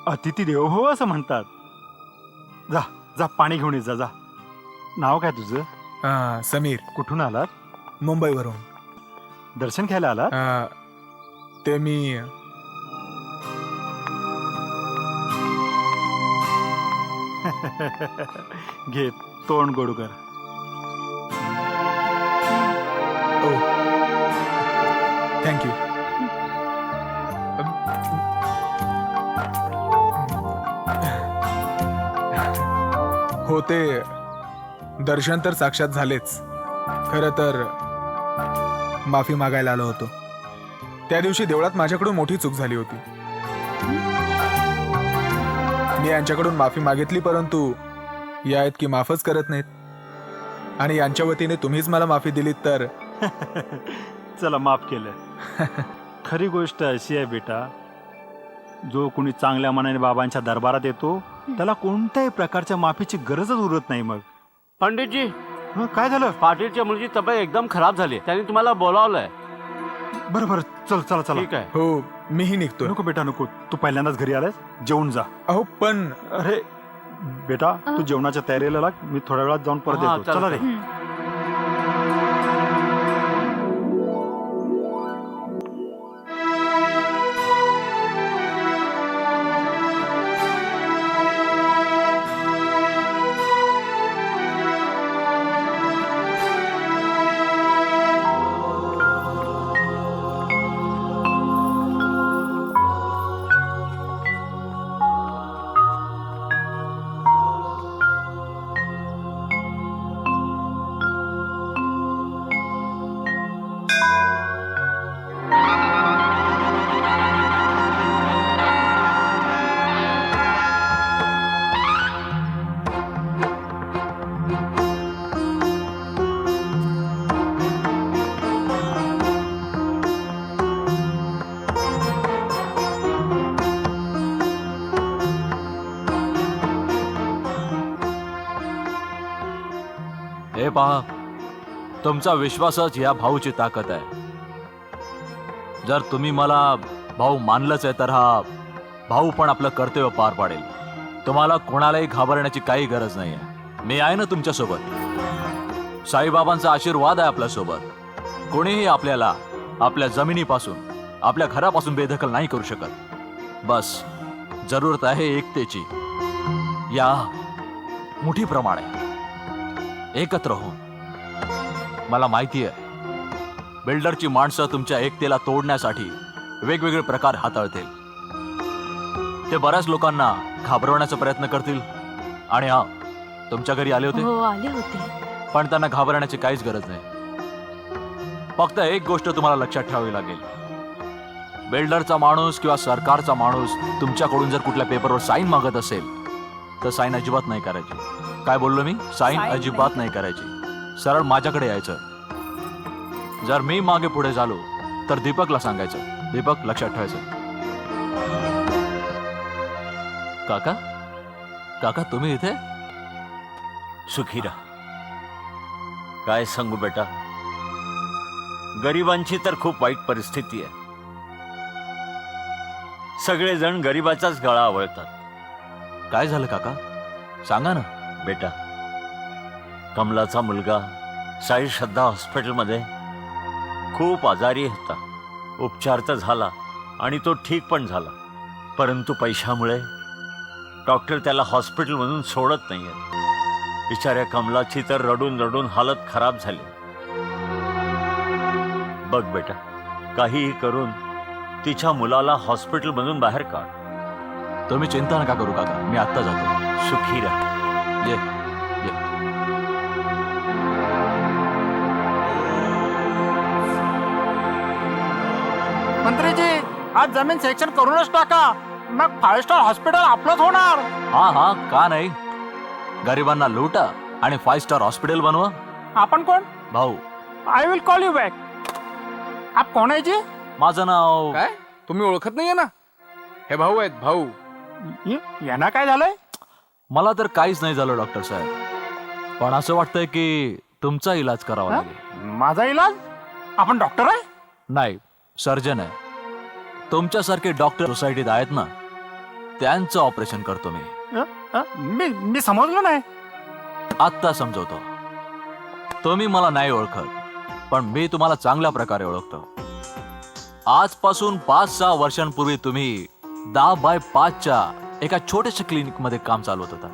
अतिथी देवो भव असं म्हणतात. जा जा, पाणी घेऊन ये जा. जा. नाव काय तुझं? समीर. कुठून आलात? मुंबईवरून. दर्शन घ्यायला आलात? ते मी घे, तोंड गोड कर. थँक्यू. हो, ते दर्शन तर साक्षात झालेच. खरं तर माफी मागायला आलो होतो. त्या दिवशी देवळात माझ्याकडून मोठी चूक झाली होती. मी यांच्याकडून माफी मागितली, परंतु या इतकी माफच करत नाहीत. आणि यांच्या वतीने तुम्हीच मला माफी दिलीत तर चला, माफ केलं. खरी गोष्ट अशी आहे बेटा, जो कोणी चांगल्या मनाने बाबांच्या दरबारात येतो त्याला कोणत्याही प्रकारच्या माफीची गरजच उरत नाही. मग पंडितजी, काय झालं? पाटीलच्या मुलीची तब्येत एकदम खराब झाली. त्यांनी तुम्हाला बोलावलंय. बरं, चल चला चला. ठीक आहे. हो, मीही निघतो. नको बेटा, नको. तू पहिल्यांदाच घरी आलास, जेवून जा. अहो पण अरे बेटा, तू जेवणाच्या तयारीला लाग. मी थोड्या वेळात जाऊन परत हा, येतो. चला रे. हे पहा, तुमचा विश्वासच या भाऊची ताकद आहे. जर तुम्ही मला भाऊ मानलंच आहे तर हा भाऊ पण आपलं कर्तव्य पार पाडेल. तुम्हाला कोणालाही घाबरण्याची काही गरज नाही आहे. मी आहे ना तुमच्यासोबत. साईबाबांचा आशीर्वाद आहे आपल्यासोबत. कोणीही आपल्याला आपल्या जमिनीपासून, आपल्या घरापासून बेदखल नाही करू शकत. बस जरूरत आहे एकतेची. या मुठीप्रमाणे एकत्र होऊन. मला माहिती आहे बिल्डरची माणसं तुमच्या एकतेला तोडण्यासाठी वेगवेगळे प्रकार हाताळतील. ते बऱ्याच लोकांना घाबरवण्याचा प्रयत्न करतील. आणि हा, तुमच्या घरी आले होते, हो आले होते. पण त्यांना घाबरण्याची काहीच गरज नाही. फक्त एक गोष्ट तुम्हाला लक्षात ठेवावी लागेल. बिल्डरचा माणूस किंवा सरकारचा माणूस तुमच्याकडून जर कुठल्या पेपरवर साईन मागत असेल तर साईन अजिबात नाही करायची. काय बोललो मी? साईन अजिबात नाही करायची. सरळ माझ्याकडे यायचं. जर मी मागे पुढे झालो तर दीपकला सांगायचं. दीपक, लक्षात ठेवायचं. काका, काका तुम्ही इथे? सुखीरा, काय सांगू बेटा, गरिबांची तर खूप वाईट परिस्थिती आहे. सगळेजण गरिबाचाच गळा आवळतात. काय झालं काका? सांगा ना. बेटा, कमलाचा मुलगा साई श्रद्धा हॉस्पिटलमध्ये खूप आजारी होता. उपचार तर झाला आणि तो ठीक पण झाला, परंतु पैशामुळे डॉक्टर त्याला हॉस्पिटलमधून सोडत नाहीये. बिचाऱ्या कमलाची तर रडून रडून हालत खराब झाली. बघ बेटा, काहीही करून तिच्या मुलाला हॉस्पिटलमधून बाहेर काढ. तुम्ही चिंता नका करू काका, मी आत्ता जातो. सुखी राहा. ये. मंत्रीजी, आज जमीन सेक्शन करूनच टाका, मग 5 स्टार हॉस्पिटल आपलंच होणार. हा हा, का नाही. गरिबांना लुटा आणि 5 स्टार हॉस्पिटल बनवा. आपण कोण? भाऊ. I will call you back. आप कोण आहे जी? माझं नाव. काय तुम्ही ओळखत नाहीये ना? हे भाऊ आहेत, भाऊ. यांना काय झालंय? मला तर काहीच नाही झालं डॉक्टर साहेब, पण असं वाटतंय की तुमचा इलाज करावा लागेल. माझा इलाज? आपण डॉक्टर आहे? नाही, सर्जन आहे. तुमच्यासारखे डॉक्टर सोसायटीत आहेत ना, त्यांचं ऑपरेशन करतो मी. मी समजलो नाही. आत्ता समजवतो. तुम्ही मला नाही ओळखत, पण मी तुम्हाला चांगल्या प्रकारे ओळखतो. आजपासून 5-6 वर्षांपूर्वी तुम्ही 10x5च्या एका छोट्याशा क्लिनिक मध्ये काम चालवत होता,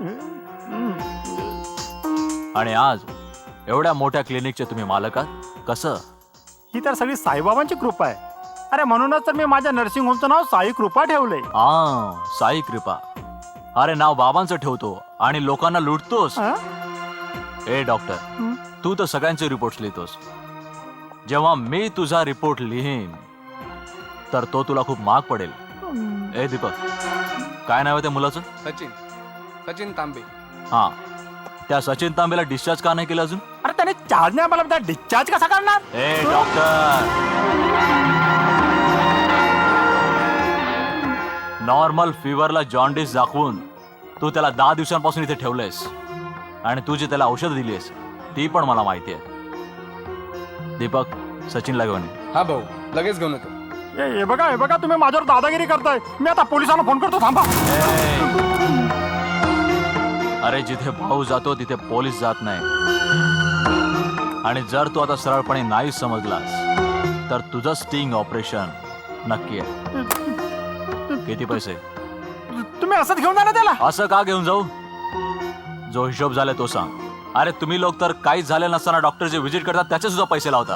आणि आज एवढ्या मोठ्या क्लिनिकचे तुम्ही मालक आहात. कसं? ही तर सगळी साईबाबांची कृपा आहे. अरे म्हणूनच तर मी माझ्या नर्सिंग होमचं नाव साई कृपा ठेवलंय. साई कृपा. अरे नाव बाबांचं ठेवतो आणि लोकांना लुटतोस. ए डॉक्टर, तू तर सगळ्यांचे रिपोर्ट लिहितोस. जेव्हा मी तुझा रिपोर्ट लिहीन तर तो तुला खूप महाग पडेल. ए दीपक, काय नाव आहे त्या मुलाचं? सचिन तांबे. हा, त्या सचिन तांबेला डिस्चार्ज का नाही केलं अजून? अरे त्याने चार्ज नाही, मला डिस्चार्ज कसा करणार? ए डॉक्टर, नॉर्मल फीवरला जॉन्डिस दाखवून तू त्याला 10 दिवसांपासून इथे ठेवलंयस, आणि तू जी त्याला औषध दिलीस ती पण मला माहिती आहे. दीपक, सचिनला घेऊन ये. हा भाऊ, लगेच घेऊन येतो. हे बघा तुम्ही माझ्यावर दादागिरी करताय. मी आता पोलिसांना फोन करतो, थांबा. अरे जिथे भाऊ जातो तिथे पोलीस जात नाही. आणि जर तू आता सरळपणे नाही समजलास तर तुझं स्टिंग ऑपरेशन नक्की आहे. किती पैसे? तुम्ही असंच घेऊन जा ना त्याला. असं का घेऊन जाऊ? जो हिशोब झालाय तो सांग. अरे तुम्ही लोक तर काहीच झाले नसताना डॉक्टरचे व्हिजिट करतात, त्याचे सुद्धा पैसे लावता.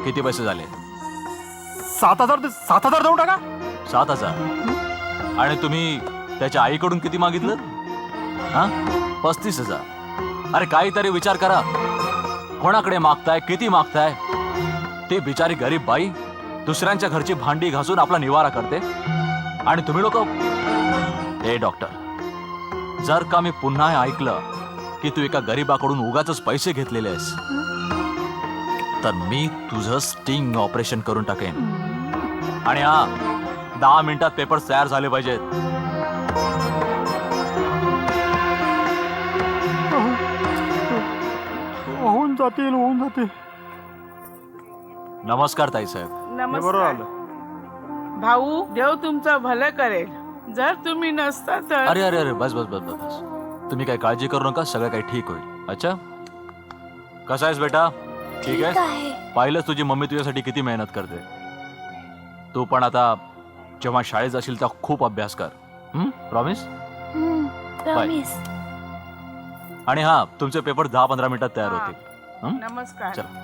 किती पैसे झाले? 7,000 देऊन टाका. 7,000? आणि तुम्ही त्याच्या आईकडून किती मागितलं? हा, 35,000. अरे काहीतरी विचार करा. कोणाकडे मागताय, किती मागताय? ती बिचारी गरीब बाई दुसऱ्यांच्या घरची भांडी घासून आपला निवारा करते, आणि तुम्ही लोक. हे डॉक्टर, जर का मी पुन्हा ऐकलं की तू एका गरीबाकडून उगाच पैसे घेतलेले आहेस तर मी तुझं स्टिंग ऑपरेशन करून टाकेन. आणि हा, 10 मिनिटात पेपर तयार झाले पाहिजेत. जातील होऊन जाते. नमस्कार ताईसाहेब. हे बरोबर आलं. भाऊ, देव तुमचं भलं करेल. जर तुम्ही नसता तर अरे अरे अरे बस बस बस बस बस. तुम्ही काही काळजी करू नका, सगळं काही ठीक होईल. अच्छा, कसा आहेस बेटा? ठीक आहे. पाहिलंच तुझी मम्मी तुझ्यासाठी किती मेहनत करते. तू पण आता जेव्हा शाळेत जाशील तेव्हा खूप अभ्यास कर. प्रॉमिस? प्रॉमिस. आणि हा, तुमचे पेपर 10-15 मिनिटात तयार होतील. नमस्कार. चला.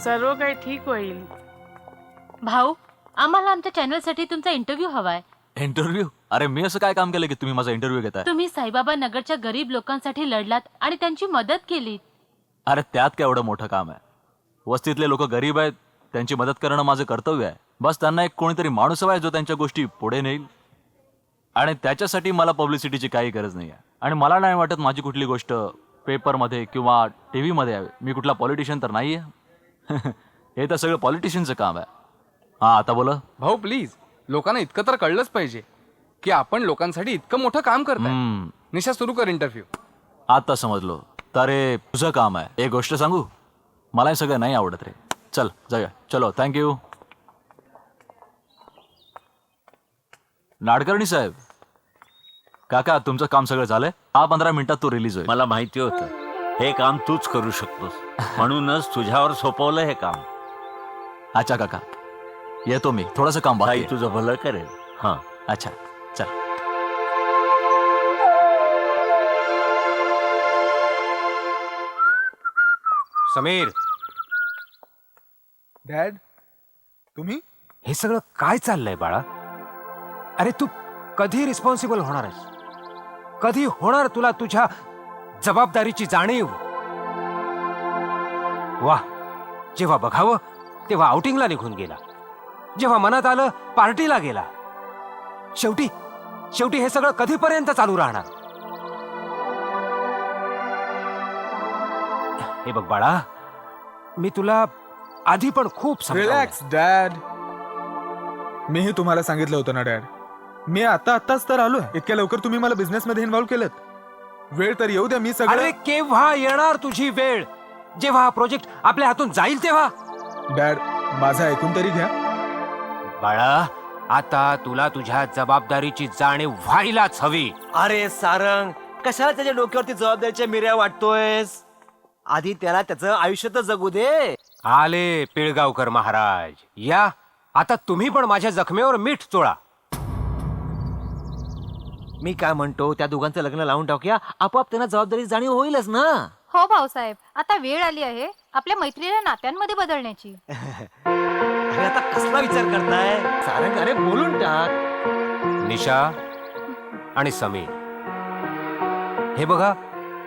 सर्व काही ठीक होईल. भाऊ, आम्हाला आमच्या चॅनलसाठी तुमचा इंटरव्ह्यू हवाय. इंटरव्ह्यू? अरे मी असं काय काम केलं की तुम्ही माझा इंटरव्ह्यू घेताय? तुम्ही साईबाबा नगरच्या गरीब लोकांसाठी लढलात आणि त्यांची मदत केली. अरे त्यात काय एवढं मोठं काम आहे? वस्तीतले लोक गरीब आहेत, त्यांची मदत करणं माझं कर्तव्य आहे. बस त्यांना एक कोणीतरी माणूस हवा आहे जो त्यांच्या गोष्टी पुढे नेईल. आणि त्याच्यासाठी मला पब्लिसिटीची काही गरज नाही आहे. आणि मला नाही वाटत माझी कुठली गोष्ट पेपरमध्ये किंवा टी व्हीमध्ये यावी. मी कुठला पॉलिटिशियन तर नाही आहे. हे तर सगळं पॉलिटिशियनचं काम आहे. हा, आता बोला भाऊ प्लीज, लोकांना इतकं तर कळलंच पाहिजे की आपण लोकांसाठी इतकं मोठं काम करताय. निशा, सुरू कर इंटरव्ह्यू. आता समजलो. तर हे तुझं काम आहे. एक गोष्ट सांगू, मला हे सगळं नाही आवडत रे. चल जाऊया. चलो, थँक्यू. नाडकर्णी साहेब, काका तुमचं काम सगळं झालंय. 10-15 मिनिटात तो रिलीज होईल. मला माहिती होतं हे काम तूच करू शकतोस, म्हणूनच तुझ्यावर सोपवलं हे काम. अच्छा काका, येतो मी. थोडंसं काम बाकी आहे. तुझं भलं करेल. हा, अच्छा, चल. समीर, डॅड, तुम्ही? हे सगळं काय चाललंय बाळा? अरे तू कधी रिस्पॉन्सिबल होणार आहेस? कधी होणार तुला तुझ्या जबाबदारीची जाणीव? वाह, जेव्हा बघावं तेव्हा आउटिंगला निघून गेला, जेव्हा मनात आलं पार्टीला गेला. शेवटी शेवटी हे सगळं कधीपर्यंत चालू राहणार? हे बघ बाळा, मी तुला आधी पण खूप रिलॅक्स डॅड. मीही तुम्हाला सांगितलं होतं ना डॅड, मी आताच तर आलोय. इतक्या लवकर तुम्ही मला बिझनेस मध्ये इन्व्हॉल्व केलं. वेळ तर येऊ द्या, मी सगळं. अरे केव्हा येणार तुझी वेळ? जेव्हा हा प्रोजेक्ट आपल्या हातून जाईल तेव्हा. डॅड, माझं ऐकून तरी घ्या. बाळा, आता तुला तुझ्या जबाबदारीची जाणीव व्हायलाच हवी. अरे सारंग, कशाला त्याच्या डोक्यावरती जबाबदारीच्या मिऱ्या वाटतोयस? आधी त्याला त्याचं आयुष्य तर जगू दे. आले पिळगावकर महाराज, या. आता तुम्ही पण माझ्या जखमेवर मीठ चोळा. मी काय म्हणतो, त्या दोघांचं लग्न लावून टाकूया. आपोआप त्यांना जबाबदारी जाणीव होईलच ना. हो भाऊसाहेब, आता वेळ आली आहे आपल्या मैत्रीला नात्यांमध्ये बदलण्याची. अरे आता कसला विचार करताय सारंग? अरे बोलून टाक. निशा आणि समीर, हे बघा,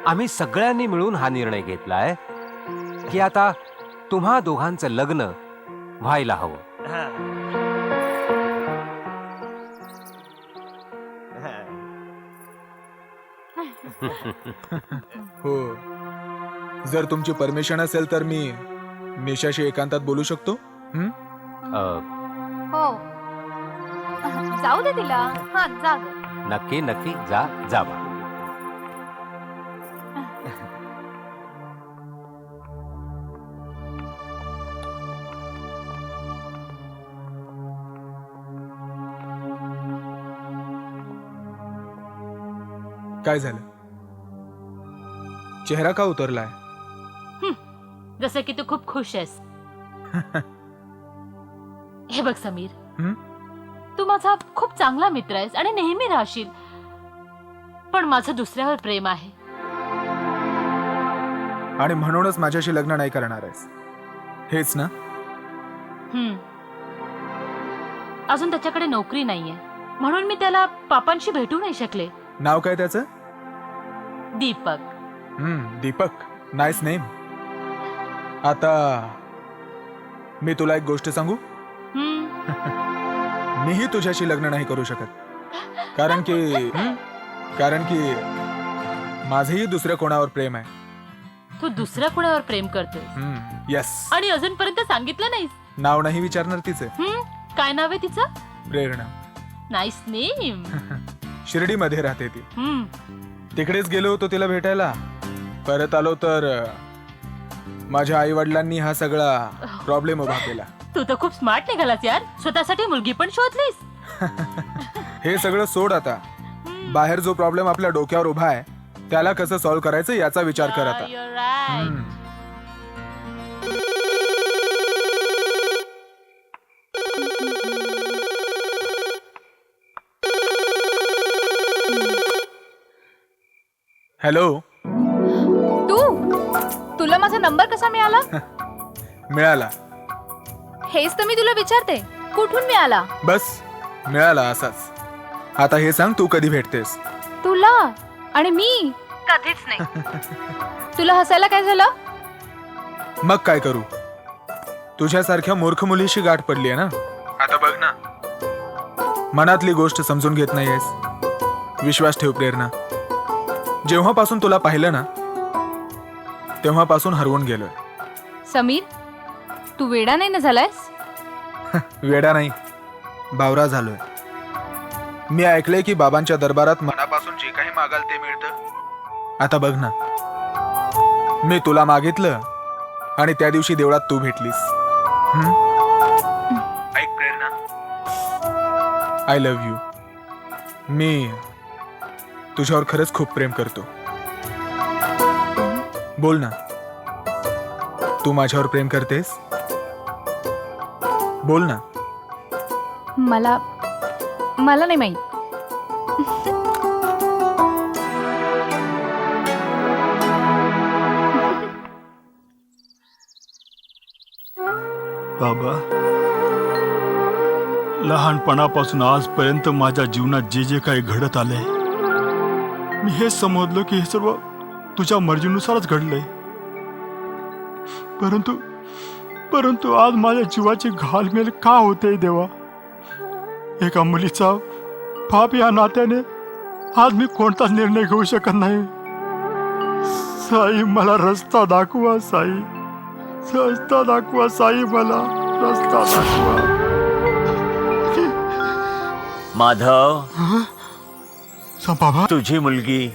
आम्ही सगळ्यांनी मिळून हा निर्णय घेतलाय की आता तुम्हा दोघांचं लग्न व्हायला हवं. हो, जर तुमची परमिशन असेल तर मी निशाशी एकांतात बोलू शकतो. हो, जाऊ दे तिला. हा, जा. नक्की नक्की, जा जा बा. काय झालं? चेहरा का उतरलाय? जसं की तू खूप खुश आहेस. हे बघ समीर, तू माझा खूप चांगला मित्र आहेस आणि नेहमी राहशील, पण माझं दुसऱ्यावर प्रेम आहे. आणि म्हणूनच माझ्याशी लग्न नाही करणार आहेस, हेच ना? अजून त्याच्याकडे नोकरी नाहीये, म्हणून मी त्याला पापांशी भेटू नाही शकले. नाव काय त्याचं? दीपक. Deepak, nice name. आता मी तुला एक गोष्ट सांगू. मीही तुझ्याशी लग्न नाही करू शकत, कारण की माझेही दुसऱ्या कोणावर प्रेम आहे. तू दुसऱ्या कोणावर प्रेम करतोय? येस. आणि अजूनपर्यंत सांगितलं नाहीस? नाव नाही विचारणार तिचे. काय नाव आहे तिचं? प्रेरणा. Nice name. शिर्डीमध्ये राहते ती. तिकडेच गेलो होतो तिला भेटायला. परत आलो तर माझ्या आई वडिलांनी हा सगळा प्रॉब्लेम उभा केला. तू तर खूप स्मार्ट निघालास यार. स्वतःसाठी मुलगी पण शोधलीस. हे सगळं सोड आता. बाहेर जो प्रॉब्लेम आपल्या डोक्यावर उभा आहे त्याला कसं सॉल्व्ह करायचं याचा विचार कर आता. हॅलो. तुला माझा नंबर कसा मिळाला? मिळाला. हेच तर मी तुला विचारते, कुठून मिळाला? बस मिळाला असाच. आता हे सांग, तू कधी भेटतेस? तुला आणि मी कधीच नाही. तुला हसायला काय झालं? मग काय करू, तुझ्यासारख्या मूर्ख मुलीशी गाठ पडली आहे ना. आता बघ ना, मनातली गोष्ट समजून घेत नाहीयेस. विश्वास ठेव प्रेरणा. जेव्हापासून तुला पाहिलं ना तेव्हापासून हरवून गेलोय. समीर, तू वेडा नाही ना झालायस? वेडा नाही, बावरा झालोय. मी ऐकलंय की बाबांच्या दरबारात मनापासून जे काही मागाल ते मिळतं. आता बघ ना, मी तुला मागितलं आणि त्या दिवशी देवळात तू भेटलीस. ऐक प्रेरणा, आय लव्ह यू. मी तुझ्यावर खरंच खूप प्रेम करतो. बोल ना, तू माझ्यावर प्रेम करतेस? बोल ना. मला नाही माहित. बाबा, लहानपणापासून आजपर्यंत माझ्या जीवनात जे जे काही घडत आलंय, मी हेच समजलो की हे सर्व तुझ्या मर्जीनुसारच घडलंय. परंतु आज माझ्या जीवाची घालमेल का होते देवा? एका मुलीचा बाप या नात्याने आज मी कोणताच निर्णय घेऊ शकत नाही. साई, मला रस्ता दाखवा. साई, रस्ता दाखवा. साई, मला रस्ता दाखवा. माधव, बाबा, तुझी मुलगी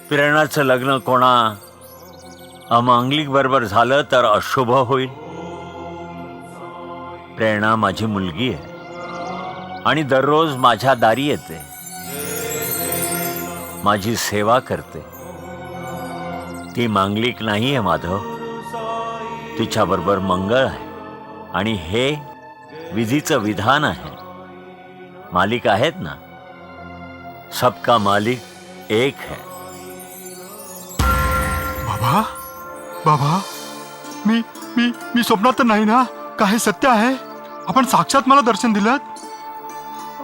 प्रेरणाचं लग्न कोणा अमांगलिक बरोबर झालं तर अशुभ होईल. प्रेरणा माझी मुलगी आहे आणि दररोज माझ्या दारी येते, माझी सेवा करते. ती मांगलिक नाही आहे माधव, तिच्याबरोबर मंगळ आहे आणि हे विधीचं विधान आहे. मालिक आहेत ना, सबका मालिक एक है. बाबा, बाबा, मी स्वप्नात तर नाही ना? काही सत्य आहे? आपण साक्षात मला दर्शन दिलं.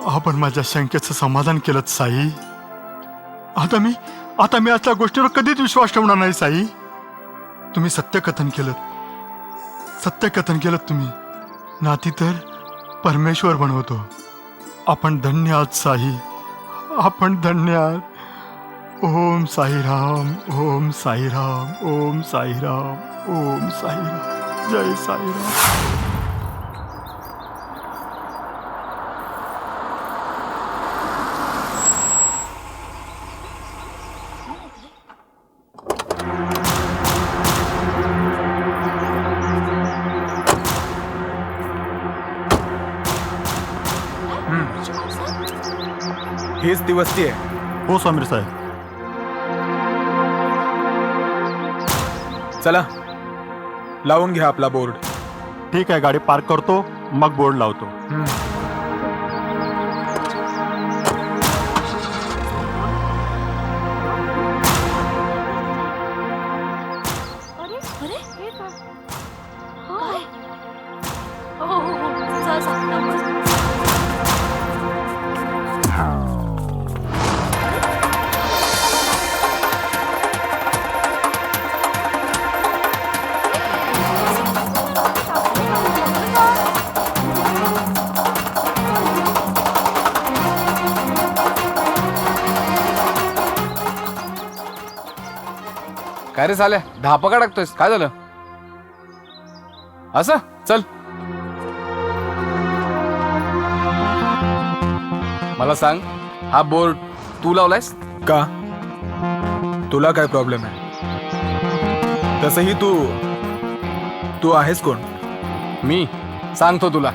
आपण माझ्या शंकेचं समाधान केलं साई. आता मी असल्या गोष्टीवर कधीच विश्वास ठेवणार नाही साई. तुम्ही सत्यकथन केलं तुम्ही. नाती तर परमेश्वर बनवतो. आपण धन्य आहात साई, आपण धन्य आहात. ओम साईराम, ओम साईराम, ओम साईराम, ओम साईराम. जय साईराम. हेच ती वस्ती आहे. हो समीर साहेब. चला, लावून घ्या आपला बोर्ड. ठीक आहे, गाडी पार्क करतो, मग बोर्ड लावतो. काय रे साल्या, धापा का टाकतोयस? काय झालं? असं चल, मला सांग, हा बोर्ड तू लावलायस का? तुला काय प्रॉब्लेम आहे? तसंही तू आहेस कोण? मी सांगतो तुला.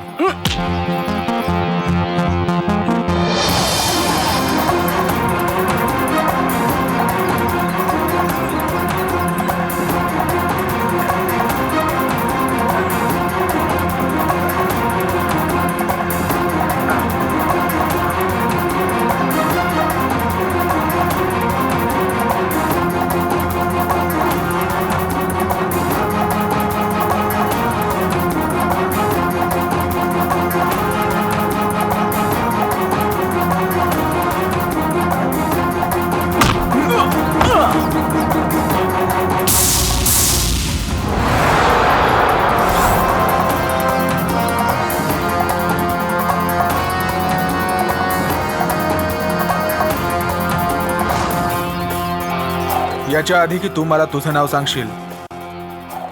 याच्या आधी की तू मला तुझं नाव सांगशील,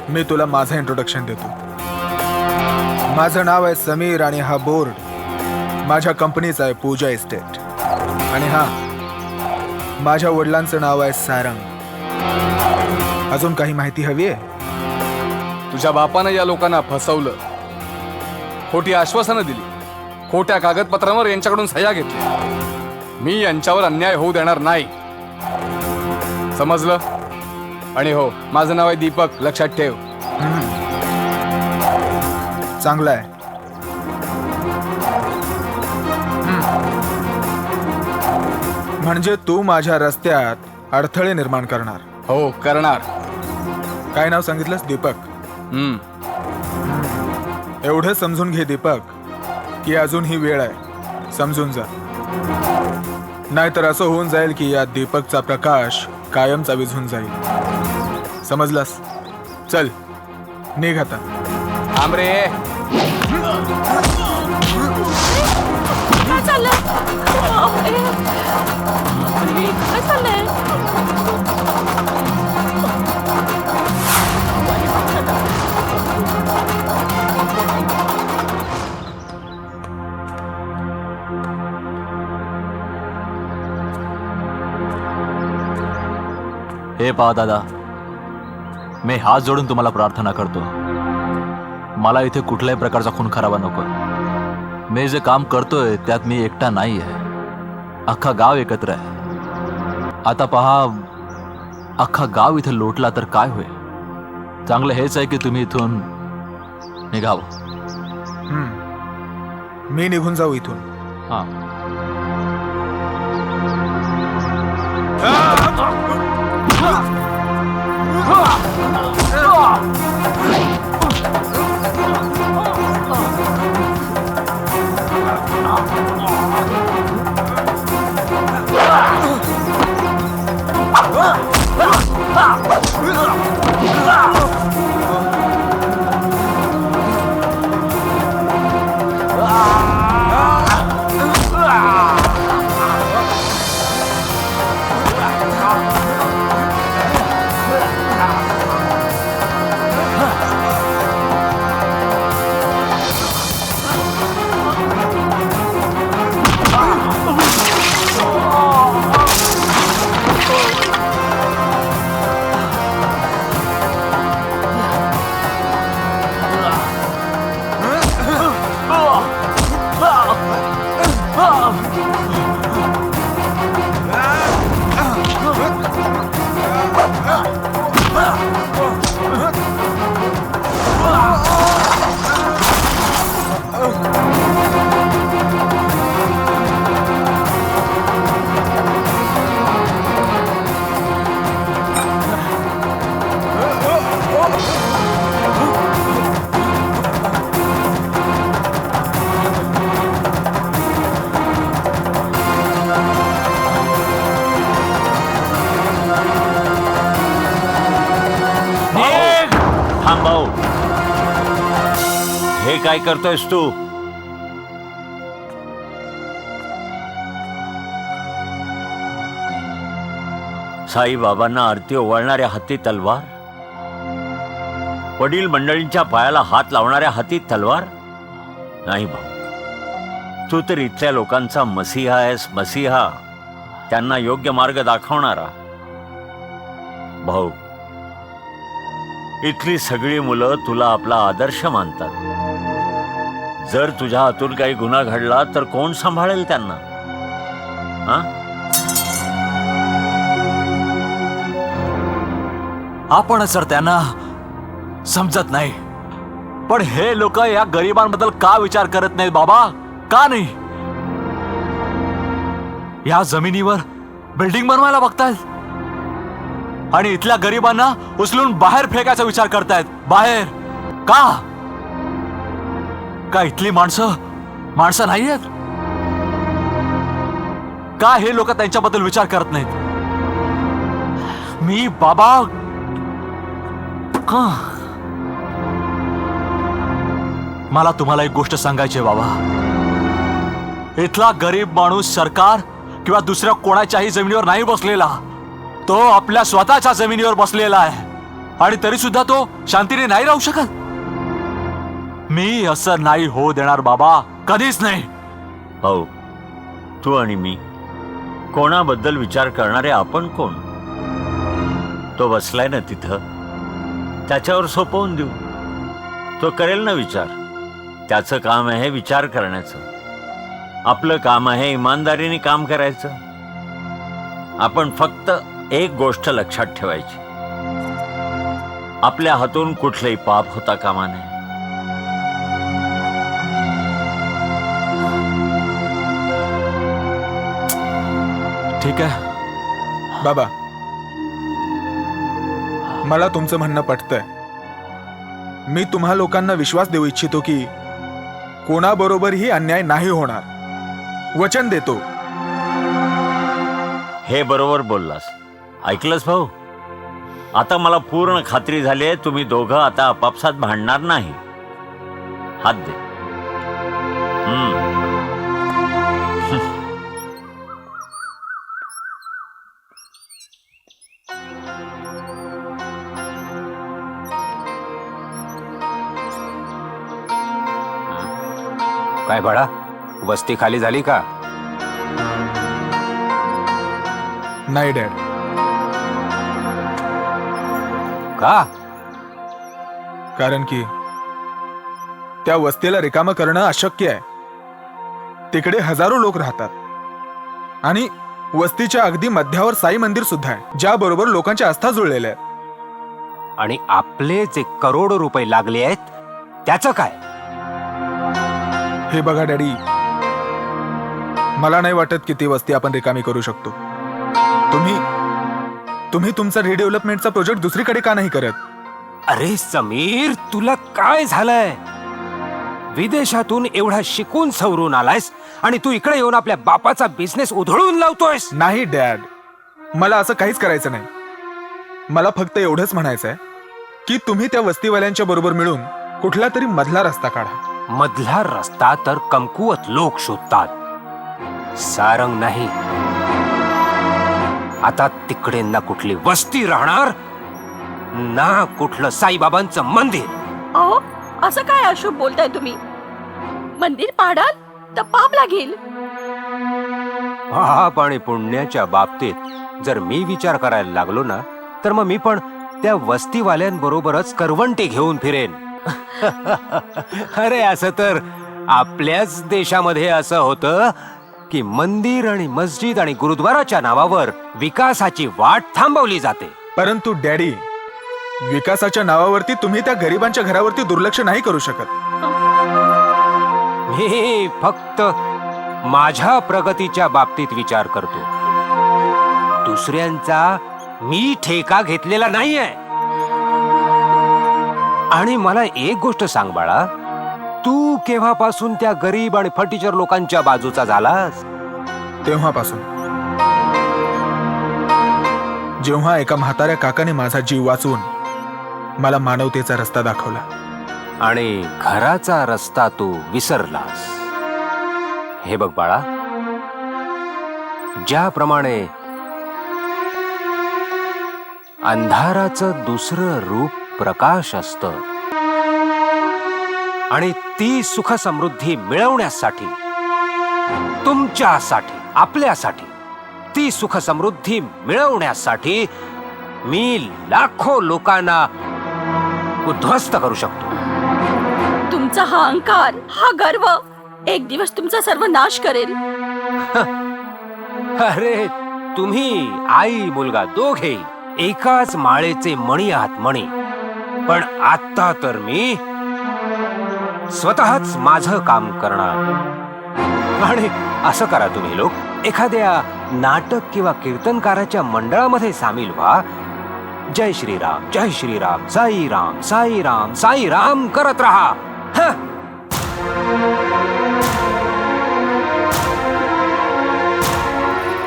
मी तुला माझं इंट्रोडक्शन देतो. माझं नाव आहे समीर आणि हा बोर्ड माझ्या कंपनीचा आहे, पूजा इस्टेट. आणि हा, माझ्या वडिलांचं नाव आहे सारंग. अजून काही माहिती हवी आहे? तुझ्या बापानं या लोकांना फसवलं, खोटी आश्वासनं दिली, खोट्या कागदपत्रांवर यांच्याकडून सह्या घेतल्या. मी यांच्यावर अन्याय होऊ देणार नाही, समजलं? आणि हो, माझं नाव आहे दीपक, लक्षात ठेव. चांगलं आहे. म्हणजे तू माझ्या रस्त्यात अडथळे निर्माण करणार? हो, करणार. काय नाव सांगितलंस? दीपक. एवढं समजून घे दीपक की अजून ही वेळ आहे, समजून जा. नाहीतर असं होऊन जाईल की या दीपकचा प्रकाश कायमचा विझून जाईल. समजलास? चल निघ आता. थांब रे. काय चाललंय? बापरे. बापरे, काय चाललंय? हे पहा दादा, मी हात जोडून तुम्हाला प्रार्थना करतो, मला इथे कुठल्याही प्रकारचा खून खराबा नको. मी जे काम करतोय त्यात मी एकटा नाही आहे, अख्खा गाव एकत्र आहे. आता पहा, अख्खा गाव इथे लोटला तर काय होईल? चांगलं हेच आहे की तुम्ही इथून निघावं. मी निघून जाऊ इथून? हां. भाऊ, हे काय करतोयस तू? साईबाबांना आरती ओवाळणाऱ्या हाती तलवार, वडील मंडळींच्या पायाला हात लावणाऱ्या हाती तलवार नाही भाऊ. तू तर इथल्या लोकांचा मसीहा आहेस, मसीहा, त्यांना योग्य मार्ग दाखवणारा. भाऊ, इथली सगळी मुलं तुला आपला आदर्श मानतात. जर तुझ्या हातून काही गुन्हा घडला तर कोण सांभाळेल त्यांना? हा? आपणच तर त्यांना समजत नाही. पण हे लोक या गरिबांबद्दल का विचार करत नाहीत बाबा? का नाही? या जमिनीवर बिल्डिंग बनवायला बघतायत आणि इथल्या गरिबांना उचलून बाहेर फेकायचा विचार करतायत. बाहेर का? का इथली माणसं नाही आहेत? का हे लोक त्यांच्याबद्दल विचार करत नाहीत? मी बाबा मला तुम्हाला एक गोष्ट सांगायची आहे बाबा. इथला गरीब माणूस सरकार किंवा दुसऱ्या कोणाच्याही जमिनीवर नाही बसलेला. तो आपल्या स्वतःच्या जमिनीवर बसलेला आहे आणि तरी सुद्धा तो शांतीने नाही राहू शकत. मी असं नाही होऊ देणार बाबा, कधीच नाही. भाऊ, तू आणि मी कोणाबद्दल विचार करणारे आपण कोण? तो बसलाय ना तिथं, त्याच्यावर सोपवून देऊ. तो करेल ना विचार. त्याचं काम आहे विचार करण्याचं. आपलं काम आहे इमानदारीने काम करायचं. आपण फक्त एक गोष्ट लक्षात ठेवायची, आपल्या हातून कुठलंही पाप होता कामा नये. ठीक आहे बाबा, मला तुमचं म्हणणं पटतंय. मी तुम्हा लोकांना विश्वास देऊ इच्छितो की कोणाबरोबरही अन्याय नाही होणार. वचन देतो. हे बरोबर बोललास. ऐकलंस भाऊ? आता मला पूर्ण खात्री झाली आहे तुम्ही दोघं आता आपापसात भांडणार नाही. हात दे. काय बाळा, वस्ती खाली झाली का? नाही डॅड. का? कारण की त्या वस्तीला रिकामं करणं अशक्य आहे. तिकडे हजारो लोक राहतात आणि वस्तीच्या अगदी मध्यावर साई मंदिर सुद्धा आहे, ज्याबरोबर लोकांच्या आस्था जुळलेल्या आहेत. आणि आपले जे करोडो रुपये लागले आहेत त्याचं काय? हे बघा डॅडी, मला नाही वाटत की ती वस्ती आपण रिकामी करू शकतो. तुम्ही तुमचा रिडेव्हलपमेंटचा प्रोजेक्ट दुसरीकडे का नाही करत? अरे समीर, तुला काय झालंय? विदेशातून एवढा शिकून सवरून आलायस आणि तू इकडे येऊन आपल्या बापाचा बिझनेस उधळून लावतोयस. नाही डॅड, मला असं काहीच करायचं नाही. मला फक्त एवढंच म्हणायचं आहे की तुम्ही त्या वस्तीवाल्यांच्या बरोबर मिळून कुठला तरी मधला रस्ता काढा. मधला रस्ता तर कमकुवत लोक शोधतात, सारंग नाही. आता तिकडे ना कुठली वस्ती राहणार ना कुठलं साईबाबांचं मंदिर. अहो, असं काय अशुभ बोलताय तुम्ही? मंदिर पाडाल तर पाप लागेल. पाप आणि पुण्याच्या बाबतीत जर मी विचार करायला लागलो ना तर मग मी पण त्या वस्तीवाल्यांबरोबरच करवंटी घेऊन फिरेन. अरे असं तर आपल्याच देशामध्ये असं होतं की मंदिर आणि मस्जिद आणि गुरुद्वाराच्या नावावर विकासाची वाट थांबवली जाते. परंतु डॅडी, विकासाच्या नावावरती तुम्ही त्या गरिबांच्या घरावरती दुर्लक्ष नाही करू शकत. मी फक्त माझ्या प्रगतीच्या बाबतीत विचार करतो. दुसऱ्यांचा मी ठेका घेतलेला नाहीये. आणि मला एक गोष्ट सांग बाळा, तू केव्हापासून त्या गरीब आणि फटीचर लोकांच्या बाजूचा झालास? तेव्हापासून जेव्हा एका म्हाताऱ्या काकाने माझा जीव वाचवून मला मानवतेचा रस्ता दाखवला. आणि घराचा रस्ता तू विसरलास. हे बघ बाळा, ज्याप्रमाणे अंधाराचं दुसरं रूप प्रकाश असतं आणि ती सुख समृद्धी मिळवण्यासाठी, तुमच्यासाठी, आपल्यासाठी ती सुख समृद्धी मिळवण्यासाठी मी लाखो लोकांना उद्ध्वस्त करू शकतो. तुमचा हा अहंकार, हा गर्व एक दिवस तुमचा सर्व नाश करेल. अरे तुम्ही आई मुलगा दोघे एकाच माळेचे मणी आहात मणी. पण आता तर मी स्वतःच माझं काम करणार. आणि असं करा तुम्ही लोक, एखाद्या नाटक किंवा कीर्तनकाराच्या मंडळामध्ये सामील व्हा. जय श्रीराम, जय श्रीराम, साई राम, साई राम, साई राम करत राहा.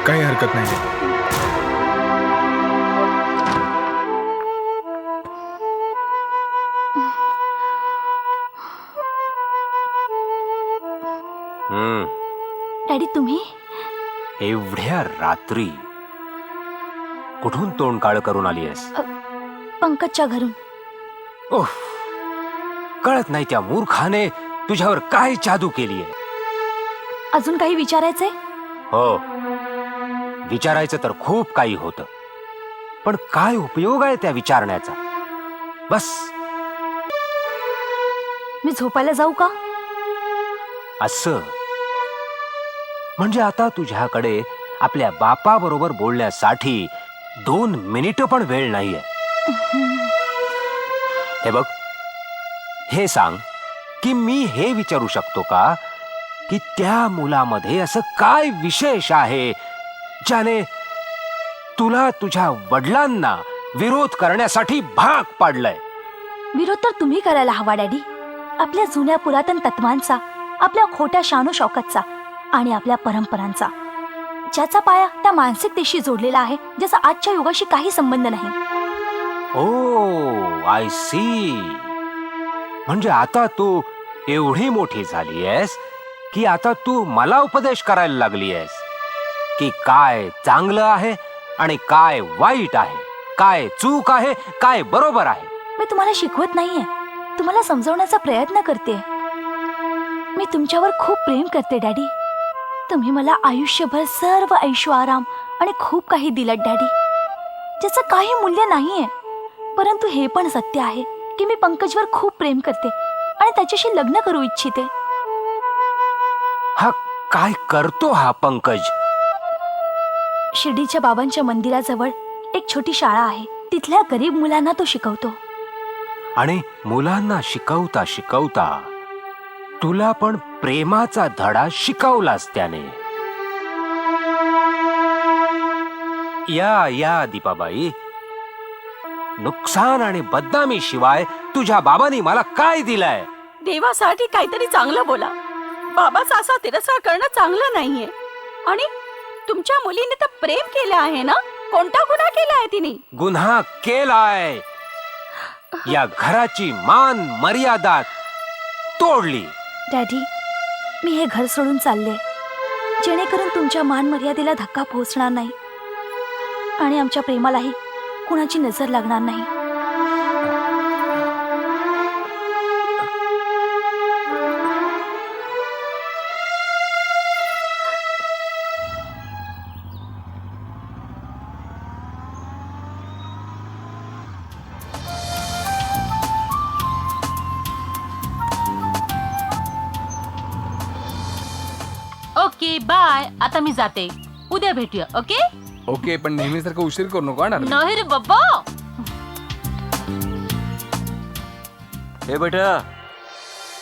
काही हरकत नाही. डॅडी तुम्ही एवढ्या रात्री कुठून तोंड काळ करून आली आहेस? पंकजच्या घरून. ओह, कळत नाही त्या मूर्खाने तुझ्यावर काय जादू केली आहे. अजून काही विचारायचंय? हो, विचारायचं तर खूप काही होतं, पण काय उपयोग आहे त्या विचारण्याचा? बस मी झोपायला जाऊ का? असं म्हणजे आता तुझ्याकडे आपल्या बापाबरोबर बोलण्यासाठी 2 मिनिटं पण वेळ नाहीये. हे बघ, हे सांग की मी हे विचारू शकतो का की त्या मुलामध्ये असं काय विशेष आहे ज्याने तुला तुझ्या वडिलांना विरोध करण्यासाठी भाग पाडलाय? विरोध तर तुम्ही करायला हवा डॅडी. आपल्या जुन्या पुरातन तत्वांचा, आपल्या खोट्या शानो शौकतचा आणि आपल्या परंपरांचा, ज्याचा पाया त्या मानसिकतेशी जोडलेला आहे, ज्याचा आजच्या युगाशी काही संबंध नाही. ओ आय सी. म्हणजे आता तू एवढी मोठी झाली आहेस की आता तू मला उपदेश करायला लागली आहेस की काय चांगलं आहे आणि काय वाईट आहे, काय चूक आहे, काय बरोबर आहे. मी तुम्हाला शिकवत नाहीये, तुम्हाला समजवण्याचा प्रयत्न करते. मी तुमच्यावर खूप प्रेम करते डॅडी. तुम्ही मला आयुष्यभर सर्व ऐशो आराम आणि खूप काही दिलं डॅडी, ज्याचं काही मूल्य नाहीये. परंतु हे पण सत्य आहे की मी पंकजवर खूप प्रेम करते आणि त्याच्याशी लग्न करू इच्छिते. हा काय करतो हा पंकज? शिर्डीच्या बाबांच्या मंदिराजवळ एक छोटी शाळा आहे, तिथल्या गरीब मुलांना तो शिकवतो. आणि मुलांना शिकवता शिकवता तुला पण प्रेमाचा धडा शिकवलास त्याने. या दीपाबाई, नुकसान आणि बदनामी शिवाय तुझ्या बाबांनी मला काय दिलंय? देवासाठी काहीतरी चांगलं बोला. बाबाचा असा तिरस्कार करणं चांगलं नाहीये. आणि तुमच्या मुलीने तर प्रेम केलं आहे ना? कोणता गुन्हा केला आहे तिने? गुन्हा केलाय. या घराची मान मर्यादा तोडली. डॅडी, मी हे घर सोडून चालले, जेणेकरून तुमच्या मान मर्यादेला धक्का पोहोचणार नाही आणि आमच्या प्रेमालाही कुणाची नजर लागणार नाही. Okay bye. आता मी जाते, उद्या भेटूया. ओके ओके, पण नेहमीसारखं उशीर करू नको. नाही रे बाबा. हे बेटा,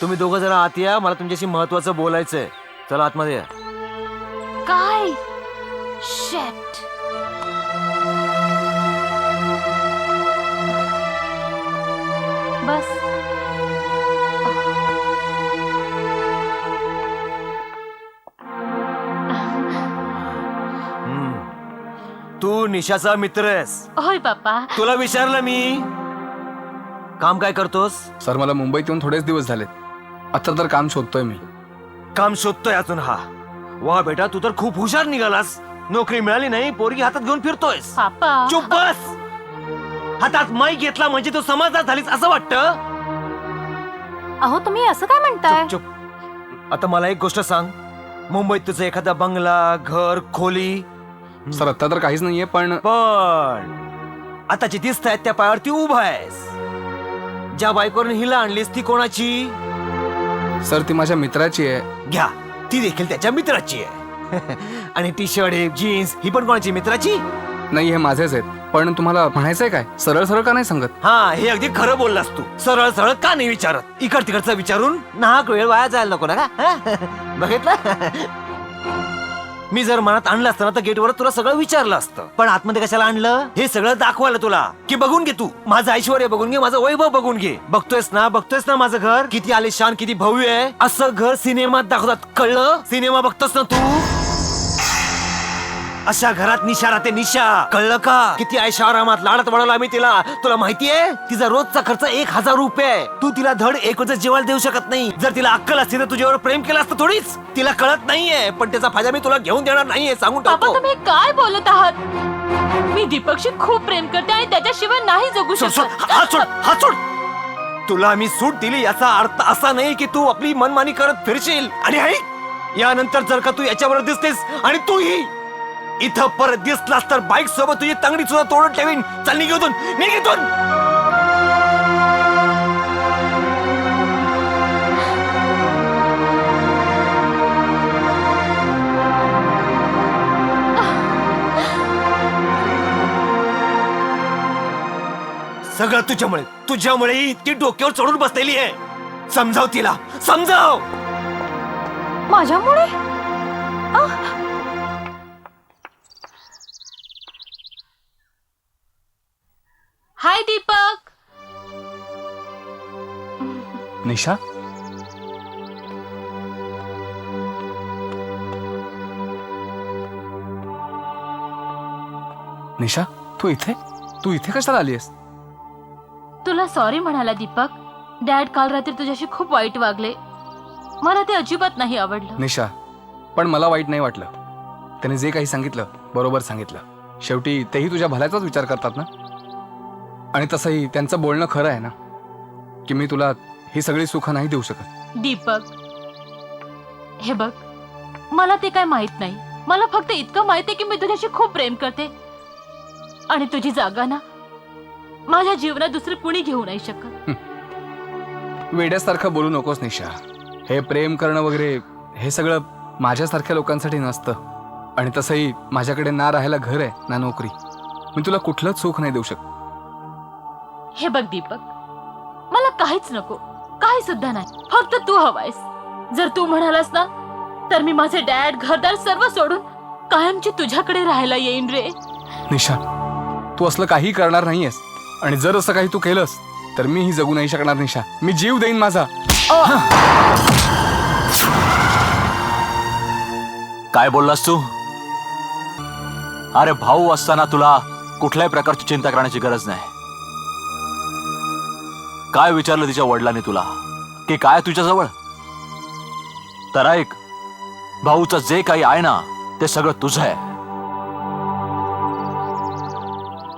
तुम्ही दोघं जरा आत या, मला तुमच्याशी महत्वाचं बोलायचंय. चला आतमध्ये या. काय शेट. बस तू निशाचा मित्र आहेस. होय बाप्पा. तुला विचारलं मी, काम काय करतोस? सर, मला मुंबईत येऊन थोडेच दिवस झालेत. आता तर काम शोधतोय मी. काम शोधतोय अजून? हा वा बेटा, तू तर खूप हुशार निघालास. नोकरी मिळाली नाही, पोरगी हातात घेऊन फिरतोयस. पापा चुप बस. हातात माईक घेतला म्हणजे तू समजदार झालीस असं वाटतं? अहो तुम्ही असं काय म्हणताय? चुप. आता मला एक गोष्ट सांग, मुंबईत तुझं एखादा बंगला, घर, खोली? सर, आता तर काहीच नाहीये, पण आता जे दिसत आहेत त्या पायावरती उभा आहेस. ज्या बायकोने हिला आणलीस ती कोणाची? सर ती माझ्या मित्राची आहे. घ्या, ती देखील त्याच्या मित्राची आहे. आणि टी शर्ट जीन्स ही पण कोणाची? मित्राची. नाही, हे माझेच आहेत. पण तुम्हाला म्हणायचंय काय? सरळ सरळ का नाही सांगत? हा, हे अगदी खरं बोललास तू. सरळ सरळ का नाही विचारत? इकड तिकडचं विचारून नाहक वेळ वाया जायला नको ना का? बघितलं? मी जर मनात आणलं असतं ना तर गेटवर तुला सगळं विचारलं असतं. पण आतमध्ये कशाला आणलं? हे सगळं दाखवायला तुला, की बघून घे तू माझं ऐश्वर्य, बघून घे माझं वैभव, बघून घे. बघतोयस ना माझं घर किती आलिशान, किती भव्य आहे. असं घर सिनेमात दाखवतात, कळलं? सिनेमा बघतोस ना तू? अशा घरात निशा राहते, निशा. कळलं का? किती ऐशारामात लाडत वाढवला आम्ही तिला. तुला माहितीये तिचा रोजचा खर्च 1000 रुपये. तू तिला धड एक वेळचं जेवायला देऊ शकत नाही. जर तिला अक्कल असती तर तुझ्यावर प्रेम केलं असतं थोडीच. तिला कळत नाहीये, पण त्याचा फायदा मी तुला घेऊन देणार नाहीये, सांगून पापा टाकतो. तुम्ही काय बोलत आहात? मी दीपकशी खूप प्रेम करते आणि त्याच्याशिवाय नाही जगू सोड, सोड, शकत. हात सोड. तुला मी सूट दिली याचा अर्थ असा नाही की तू आपली मनमानी करत फिरशील. आणि ऐक, यानंतर जर का तू याच्याबरोबर दिसतेस आणि तूही इथं परत दिसलास तर बाईक सोबत तुझी तंगडी सुद्धा तोडून ठेवीन. चल निघून, निघून. सगळं तुझ्यामुळे ती डोक्यावर चढून बसलेली आहे. समजाव तिला, समजाव. माझ्यामुळे? हाय दीपक. निशा, निशा, तू इथे कशाला आलीस? तुला सॉरी म्हणाला दीपक. डॅड काल रात्री तुझ्याशी खूप वाईट वागले. मला ते अजिबात नाही आवडलं. निशा, पण मला वाईट नाही वाटलं. त्याने जे काही सांगितलं बरोबर सांगितलं. शेवटी तेही तुझ्या भल्याचाच विचार करतात ना. आणि तसंही त्यांचं बोलणं खरं आहे ना, की मी तुला ही सगळी सुख नाही देऊ शकत. दीपक, हे बघ, मला ते काय माहित नाही. मला फक्त इतकं माहित आहे की मी तुझ्याशी खूप प्रेम करते आणि तुझी जागा ना माझ्या जीवनात दुसरं कुणी घेऊ नाही शकत. वेड्यासारखं बोलू नकोस निशा. हे प्रेम करणं वगैरे हे सगळं माझ्यासारख्या लोकांसाठी नसतं. आणि तसंही माझ्याकडे ना राहायला घर आहे ना नोकरी. मी तुला कुठलंच सुख नाही देऊ शकत. हे बघ दीपक, मला काहीच नको, काही सुद्धा नाही. फक्त तू हवायस. जर तू म्हणालास ना तर मी माझे डॅड, घरदार सर्व सोडून कायमची तुझ्याकडे राहायला येईन रे. निशा, तू असलं काही करणार नाहीयेस. आणि जर असं काही तू केलंस तर मीही जगू नाही शकणार निशा. मी जीव देईन माझा. काय बोललास तू? अरे भाऊ असताना तुला कुठल्याही प्रकारची चिंता करण्याची गरज नाही. काय विचारलं तिच्या वडिलांनी तुला की काय तुझ्याजवळ? तर ऐक, भाऊचं जे काही आहे ना ते सगळं तुझं आहे.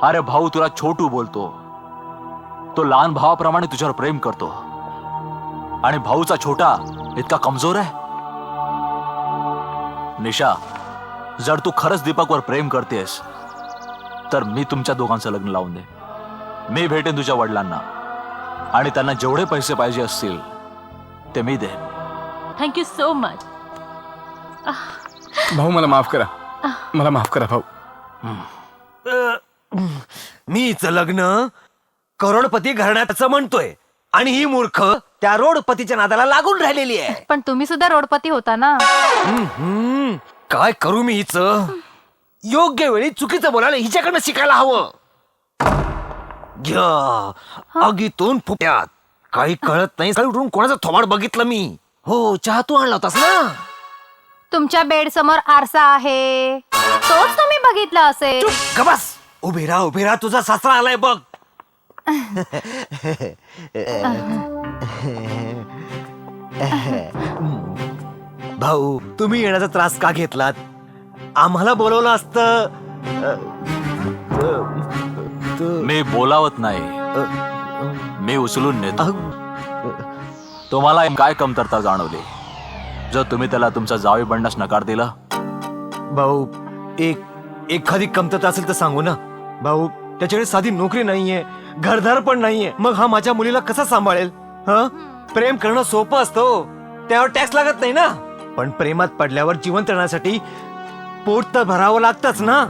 अरे भाऊ तुला छोटू बोलतो. तो लहान भावाप्रमाणे तुझ्यावर प्रेम करतो. आणि भाऊचा छोटा इतका कमजोर आहे? निशा, जर तू खरंच दीपकवर प्रेम करतेस तर मी तुमच्या दोघांचं लग्न लावून दे. मी भेटेन तुझ्या वडिलांना आणि त्यांना जेवढे पैसे पाहिजे असतील ते मी देईन. Thank you so much. भाऊ मला माफ करा. मला माफ करा भाऊ. मीच लग्न करोडपती घराण्याचं म्हणतोय आणि ही मूर्ख त्या रोडपतीच्या नादाला लागून राहिलेली आहे. पण तुम्ही सुद्धा रोडपती होता ना. काय करू मी हिच? योग्य वेळी चुकीचं बोलायला हिच्याकडनं शिकायला हवं. घ्या आगीतून फुट्यात. काही कळत नाही. उठून कोणाचं थोबाड बघितलं मी. हो, चहा तू आणला होतास ना? तुमच्या बेड समोर आरसा आहे, तोच तुम्ही बघितला असेल. गबस, उभी राहा, तुझा सासरा आलाय बघ. भाऊ, तुम्ही येण्याचा त्रास का घेतलात? आम्हाला बोलवलं असतं. मी बोलावत नाही, मी उचलून नेतो. तुम्हाला काय कमतरता जाणवली जर तुम्ही त्याला तुमचा जावई बनण्यास नकार दिला? भाऊ, एखादी कमतरता असेल तर सांगू ना. भाऊ, त्याच्याकडे साधी नोकरी नाहीये, घरदार पण नाहीये. मग हा माझ्या मुलीला कसा सांभाळेल? हा, प्रेम करणं सोपं असतं, त्यावर टॅक्स लागत नाही ना. पण प्रेमात पडल्यावर जिवंत राहण्यासाठी पोट तर भरावं लागतच ना.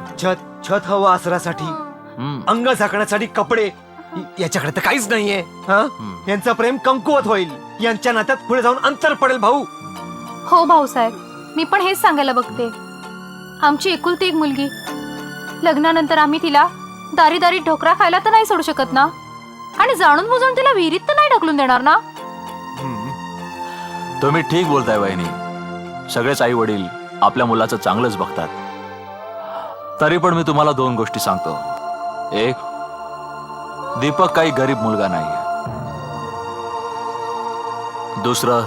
छत हवं आसरासाठी, अंग झाकण्यासाठी कपडे, याच्याकडे तर काहीच नाहीये. हा, यांचं प्रेम कमकुवत होईल, यांच्या नात्यात पुढे जाऊन अंतर पडेल. भाऊ, हो भाऊसाहेब, मी पण हेच सांगायला बघते. आमची एकुलती एक मुलगी, लग्नानंतर आम्ही तिला दारी दारी ढोकरा खायला तर नाही सोडू शकत ना, आणि जाणून बुजून तिला विहिरीत तर नाही ढकलून देणार ना. तुम्ही ठीक बोलताय वहिनी. सगळेच आई वडील आपल्या मुलाचं चांगलंच बघतात. तरी पण मी तुम्हाला 2 गोष्टी सांगतो. एक, दीपक काही गरीब मुलगा नाहीये. दुसरं,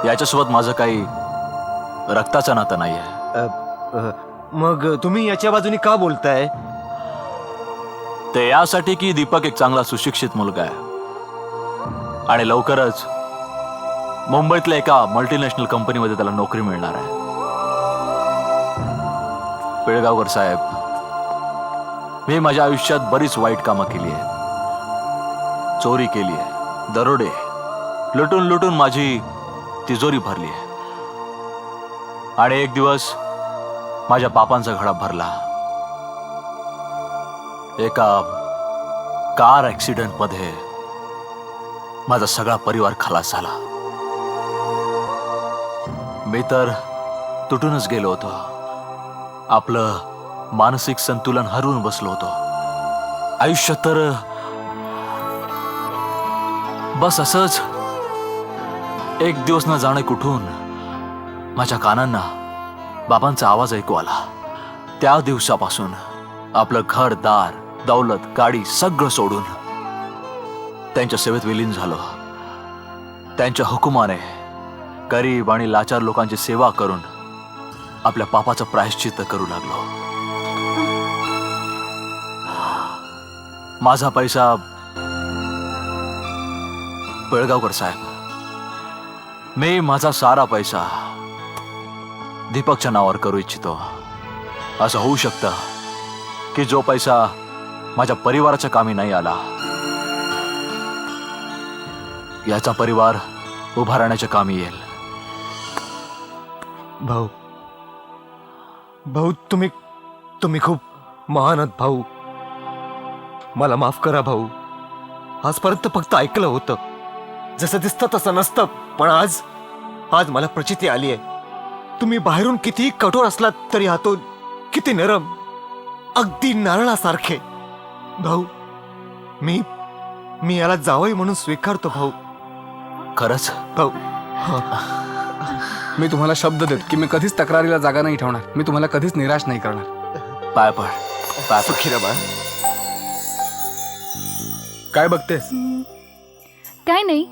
याच्यासोबत माझं काही रक्ताचं नातं नाहीये. मग तुम्ही याच्या बाजूने का बोलताय? ते यासाठी की दीपक एक चांगला सुशिक्षित मुलगा आहे आणि लवकरच मुंबईतल्या एका मल्टीनॅशनल कंपनीमध्ये त्याला नोकरी मिळणार आहे. पिळगावकर साहेब, मी माझ्या आयुष्यात बरीच वाईट कामं केली आहेत. चोरी केली आहे, दरोडे, लुटून लुटून माझी तिजोरी भरली आहे. आणि एक दिवस माझ्या बापांचा घडा भरला. एका कार ऍक्सिडेंट मध्ये माझा सगळा परिवार खलास झाला. मी तर तुटूनच गेलो होतो. आपलं मानसिक संतुलन हरवून बसलो होतो. आयुष्य तर बस असंच एक दिवस न जाणे कुठून माझ्या कानांना बाबांचा आवाज ऐकू आला. त्या दिवसापासून आपलं घर, दार, दौलत, गाडी सगळं सोडून त्यांच्या सेवेत विलीन झालो. त्यांच्या हुकुमाने गरीब आणि लाचार लोकांची सेवा करून आपल्या पापाचं प्रायश्चित्त करू लागलो. माझा पैसा, पिळगावकर साहेब, मी माझा सारा पैसा दीपकच्या नावावर करू इच्छितो. असं होऊ शकतं की जो पैसा माझ्या परिवाराच्या कामी नाही आला, याचा परिवार उभा राहण्याच्या कामी येईल. भाऊ, भाऊ, तुम्ही खूप महान आहात भाऊ. मला माफ करा भाऊ. आजपर्यंत फक्त ऐकलं होतं, जसं दिसतं तसं नसतं. पण आज मला प्रचिती आली आहे. तुम्ही बाहेरून कितीही कठोर असलात तरी आतून किती नरम, अगदी नारळासारखे. भाऊ, मी याला जावई म्हणून स्वीकारतो भाऊ. खरंच भाऊ, मी तुम्हाला शब्द देतो की मी कधीच तक्रारीला जागा नाही ठेवणार. मी तुम्हाला कधीच निराश नाही करणार. पाय पड, पाय पड. सुखी रहा. काय बघतेस? काय नाही,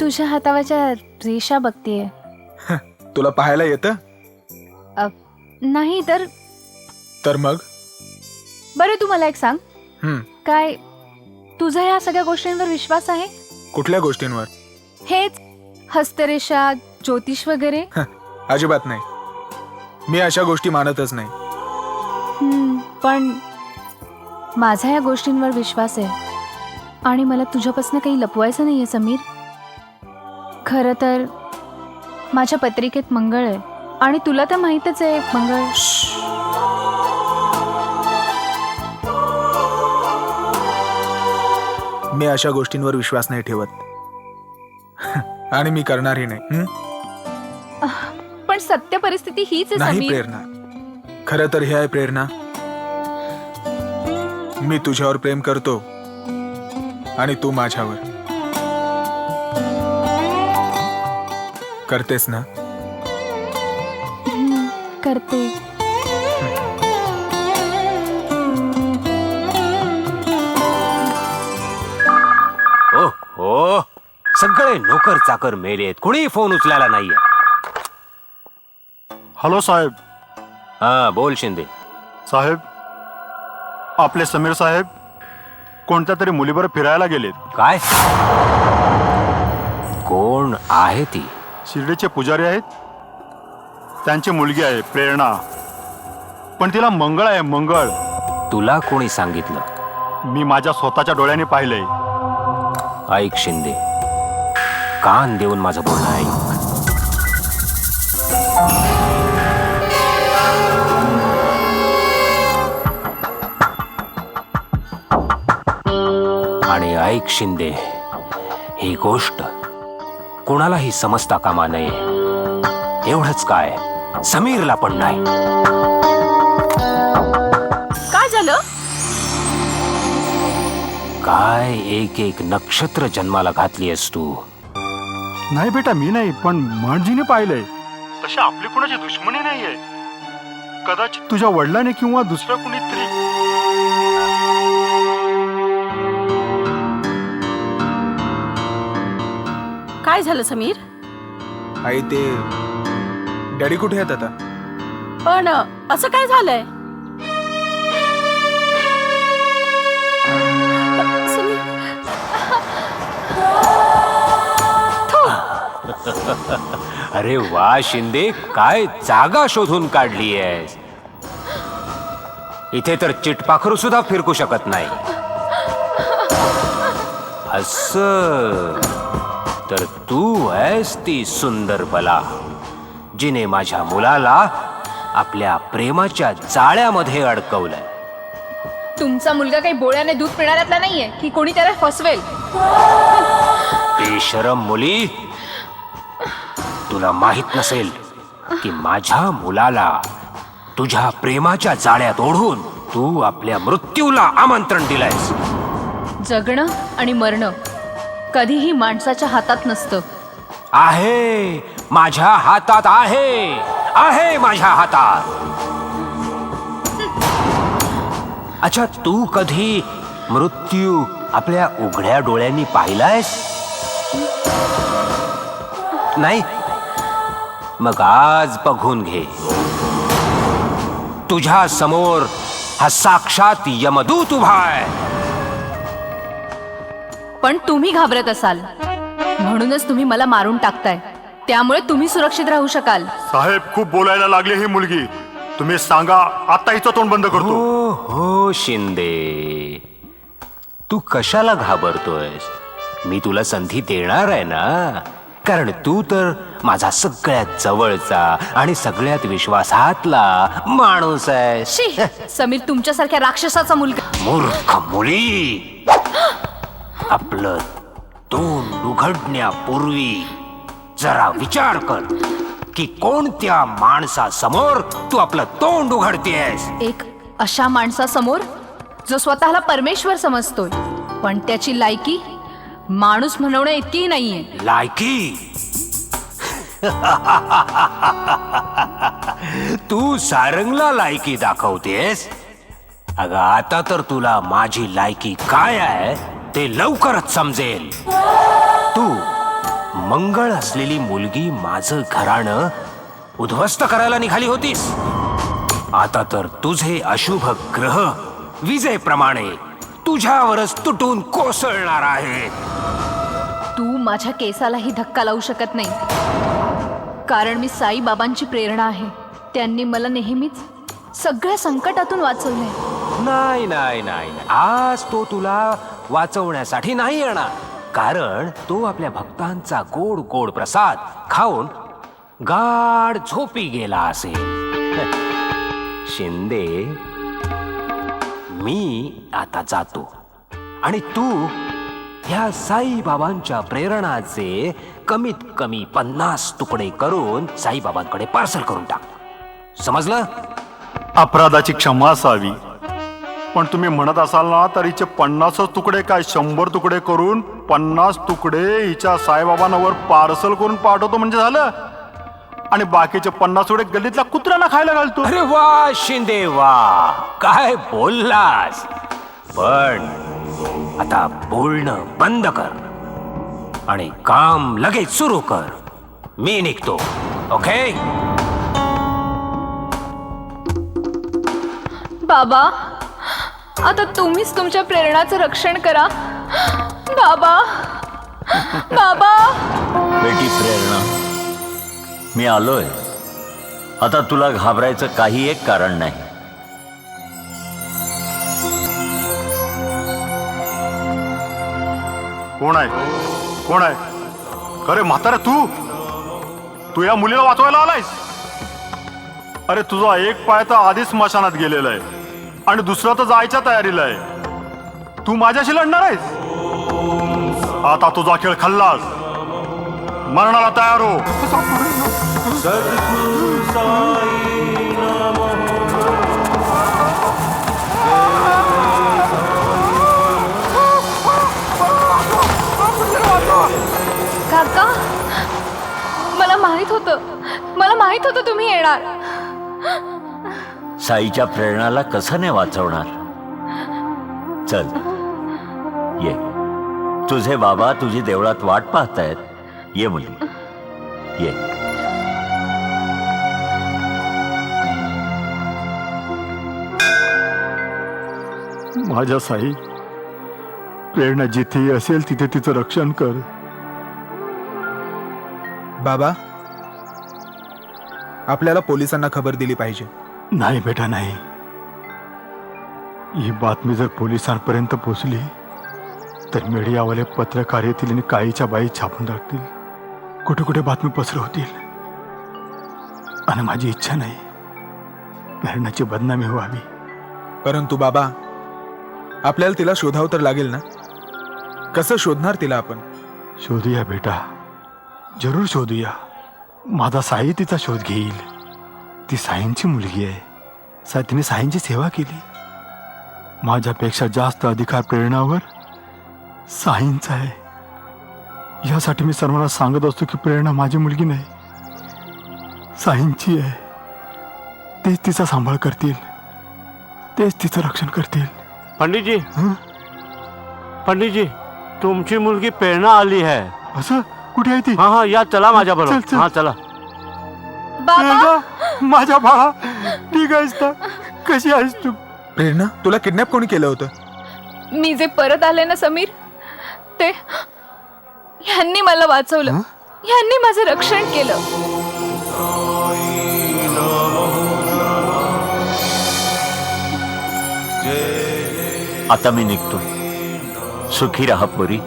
तुझ्या हातावरच्या रेषा बघतेय. तुला पाहायला येतं? नाही तर मग बरं, तू मला एक सांग, हम्म, काय तुझा या सगळ्या गोष्टींवर विश्वास आहे? कुठल्या गोष्टींवर? हेच हस्तरेषा, ज्योतिष वगैरे? अजिबात नाही. मी अशा गोष्टी मानतच नाही. पण माझा या गोष्टींवर विश्वास आहे आणि मला तुझ्यापासून काही लपवायचं नाहीये समीर. खरं तर माझ्या पत्रिकेत मंगळ आहे आणि तुला तर माहीतच आहे मंगळ. मी अशा गोष्टींवर विश्वास नाही ठेवत आणि मी करणारही नाही. पण सत्य परिस्थिती हीच आहे नाही समीर. प्रेरणा, खरं तर हे आहे प्रेरणा. मी तुझ्यावर प्रेम करतो आणि तू माझ्यावर. करतेस ना? करते. हो, सगळे नोकर चाकर मेलेत, कोणी फोन उचलायला नाहीये. हॅलो साहेब. हा, बोल शिंदे साहेब, आपले समीर साहेब कोणत्या तरी मुलीबरोबर फिरायला गेलेत. काय? कोण आहे ती? शिर्डीचे पुजारी आहेत. त्यांची मुलगी आहे प्रेरणा, पण तिला मंगळ आहे, मंगळ. तुला कोणी सांगितलं? मी माझ्या स्वतःच्या डोळ्याने पाहिलंय. ऐक शिंदे, कान देऊन माझं बोलणं ऐक. आणि ऐक शिंदे, ही गोष्ट कोणालाही समजता कामा नये. एवढंच काय, समीरला पण नाही. काय झालं? काय एक एक नक्षत्र जन्माला घातलीयस तू. नाही बेटा, मी नाही, पण म्हणजीने पाहिलंय. तशी आपली कोणाची दुश्मनी नाहीये. कदाचित तुझ्या वडिलाने किंवा दुसऱ्या कुणीतरी. काय झालं समीर? आई ते डॅडी कुठे आहेत आता? पण असं काय झालंय? अरे वा शिंदे, काय जागा शोधून काढली आहेस. इथे तर चिटपाखरू सुद्धा फिरकू शकत नाही. असं तर तू आहेस ती सुंदर बला, जिने माझ्या मुलाला आपल्या प्रेमाच्या जाळ्यामध्ये अडकवलंय. तुमचा मुलगा काही बोळ्याने दूध पिणाऱ्यातला नाहीये की कोणी त्याला फसवेल. बेशरम मुली, तुला माहित नसेल की माझ्या मुलाला तुझ्या प्रेमाच्या जाळ्यात ओढून तू आपल्या मृत्यूला आमंत्रण दिलंयस. जगणं आणि मरणं कधीही माणसाच्या हातात नसतं. आहे माझ्या हातात, आहे माझ्या हातात. अच्छा, तू कधी मृत्यू आपल्या उघड्या डोळ्यांनी पाहिलायस? नाही? मग आज बघून घे. तुझ्या समोर हा साक्षात यमदूत उभा आहे. पण तुम्ही घाबरत असाल म्हणूनच तुम्ही मला मारून टाकताय. त्यामुळे तुम्ही सुरक्षित राहू शकाल. साहेब, खूप बोलायला लागली ही मुलगी. तुम्ही सांगा, आता हिचं तोंड बंद करतो. हो शिंदे, तू कशाला घाबरतोयस? मी तुला संधी देणार आहे ना, कारण तू तर माझा सगळ्यात जवळचा आणि सगळ्यात विश्वासातला माणूस आहे. शी, समीर तुमच्यासारख्या राक्षसाचा मुलगा. मूर्ख मुली, आपलं तोंड उघडण्यापूर्वी जरा विचार कर की कोणत्या माणसासमोर तू आपलं तोंड उघडतेस. एक अशा माणसासमोर जो स्वतःला परमेश्वर समजतोय, पण त्याची लायकी माणूस म्हणवण्या इतकी नाहीये. लायकी? तू सारंगला लायकी दाखवतेस? अगं, आता तर तुला माझी लायकी काय आहे ते लवकरच समजेल. तू मंगळ असलेली मुलगी माझं घराणं उद्ध्वस्त करायला निघाली होतीस. आता तर तुझे अशुभ ग्रह विजेप्रमाणे तुझ्यावरच तुटून कोसळणार आहे. तू माझ्या केसालाही धक्का लावू शकत नाही, कारण मी साई बाबांची प्रेरणा आहे. त्यांनी मला नेहमीच सगळ्या संकटातून वाचवले. नाही नाही नाही, आज तो तुला वाचवण्यासाठी नाही येणार, कारण तो आपल्या भक्तांचा गोड गोड प्रसाद खाऊन गाढ झोपी गेला असेल. शिंदे, मी आता जातो आणि तू ह्या साईबाबांच्या प्रेरणाचे कमीत कमी 50 तुकडे करून साईबाबांकडे पार्सल करून टाक. समजलं? अपराधाची क्षमा असावी, पण तुम्ही म्हणत असाल ना, तर हिचे 50 तुकडे काय 100 तुकडे करून 50 तुकडे हिच्या साईबाबांवर पार्सल करून पाठवतो म्हणजे झालं, आणि बाकीचे 50 तुकडे गल्लीतल्या कुत्र्यांना खायला घालतो. अरे वा शिंदे वा, काय बोललास. पण आता बोलणं बंद कर आणि काम लगेच सुरू कर. मी निघतो. ओके? बाबा, आता तुम्हीच तुमच्या प्रेरणाचं रक्षण करा. बाबा, बाबा. बेटी प्रेरणा, मी आलोय. आता तुला घाबरायचं काही एक कारण नाही. कोण आहे कोण आहे? अरे म्हातारा तू या मुलीला वाचवायला आलायस? अरे तुझा एक पाय तर आधीच स्मशानात गेलेला आहे आणि दुसरा तर जायच्या तयारीला आहे. तू माझ्याशी लढणार आहेस? आता तुझा खेळ खाल्लास, मरणाला तयार हो. सद्गुरु साई नमो. काका, मला माहित होतं तुम्ही येणार. साईच्या प्रेरणाला कसं नाही वाचवणार? चल ये, तुझे बाबा तुझी देवळात वाट पाहतायत. ये मुली ये. माझ्या साई, प्रेरणा जिथे असेल तिथे तिचं रक्षण कर. बाबा, आपल्याला पोलिसांना खबर दिली पाहिजे. नाही बेटा नाही. ही बातमी जर पोलिसांपर्यंत पोहोचली तर मीडियावाले पत्रकार येतील आणि काळीच्या बाई छापून टाकतील. कुठे कुठे बातमी पसरवतील. आणि माझी इच्छा नाही प्रेरणाची बदनामी व्हावी. परंतु बाबा, आपल्याला तिला शोधावं तर लागेल ना. कसं शोधणार तिला आपण? शोधूया बेटा, जरूर शोधूया. माझा साई तिचा शोध घेईल. ती साईंची मुलगी आहे. तिने साईंची सेवा केली. माझ्यापेक्षा जास्त अधिकार प्रेरणावर साईंचा आहे. यासाठी मी सर्वांना सांगत असतो की प्रेरणा माझी मुलगी नाही, साईंची आहे. तेच तिचा सांभाळ करतील, तेच तिचं रक्षण करतील. पंडितजी, पंडितजी, तुमची मुलगी प्रेरणा आली आहे. असं? कुठे आहे ती? हा या, चला माझ्या बरोबर. हा चला. प्रेरणा, माझ्या बाळा, ठीक आहेस ना? कशी आहेस तू? प्रेरणा, तुला किडनॅप कोणी केलं होतं? मी जे परत आले ना समीर, ते ह्यांनी मला वाचवलं. ह्यांनी माझं रक्षण केलं. आता मी निघतो. सुखी राहा पोरी.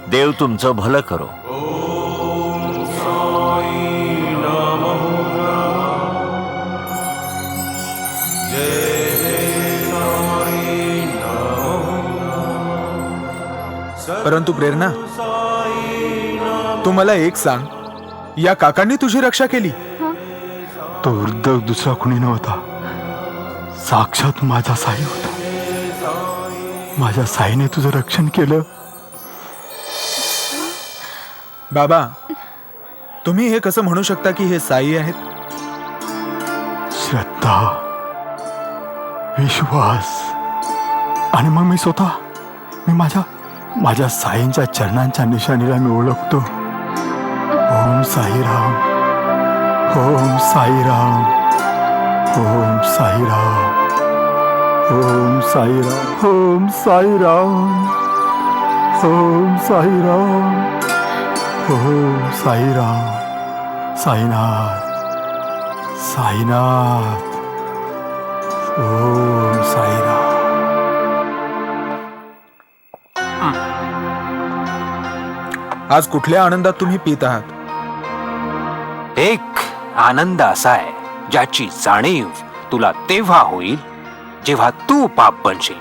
देव तुमचं भलं करो. परंतु प्रेरणा, तू मला एक सांग, या काकांनी तुझी रक्षा केली? तो वृद्ध दुसरा कुणी नव्हता, साक्षात माझा साई होता. माझ्या साईने तुझं रक्षण केलं. बाबा, तुम्ही हे कसं म्हणू शकता की हे साई आहेत? श्रद्धा, विश्वास आणि मग मी स्वतः माझ्या साईंच्या चरणांच्या निशाणीला मी ओळखतो. ओम साईराम, ओम साईराम, ओम साईराम, ओम साईराम, ओम साईराम, ओम साईराम, ओम साईराम. साईनाथ, साईनाथ, ओम साईराम. आज कुठल्या आनंदात तुम्ही पित आहात? एक आनंद असा आहे ज्याची जाणीव तुला तेव्हा होईल जेव्हा तू पाप बनशील.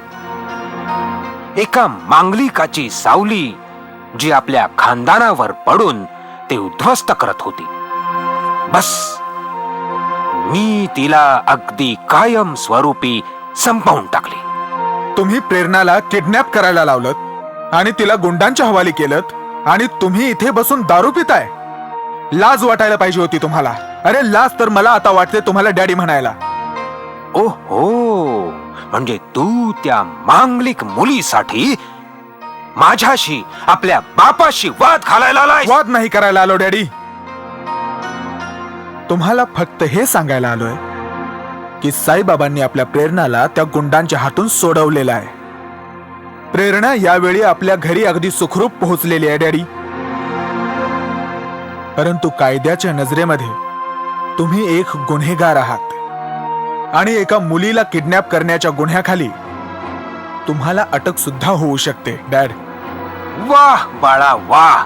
एका मांगलिकाची सावली जी आपल्या खानदानावर पडून ते उद्ध्वस्त करत होती. बस मी तिला अगदी कायम स्वरूपी संपवून टाकली. तुम्ही प्रेरणाला किडनॅप करायला लावलत आणि तिला गुंडांच्या हवाली केलत आणि तुम्ही इथे बसून दारू पिताय. लाज वाटायला पाहिजे होती तुम्हाला. अरे लाज तर मला आता वाटते तुम्हाला डॅडी म्हणायला. ओहो, म्हणजे तू त्या मांगलिक मुलीसाठी माझ्याशी, आपल्या बापाशी वाद घालायला आलाय? वाद नाही करायला आलो डॅडी. तुम्हाला फक्त हे सांगायला आलोय की साईबाबांनी आपल्या प्रेरणाला त्या गुंडांच्या हातून सोडवलेलं आहे. प्रेरणा यावेळी आपल्या घरी अगदी सुखरूप पोहोचलेली आहे डॅडी. परंतु कायद्याच्या नजरेमध्ये तुम्ही एक गुन्हेगार आहात आणि एका मुलीला किडनॅप करण्याच्या गुन्ह्याखाली तुम्हाला अटक सुद्धा होऊ शकते डॅड. वाह बाळा वाह.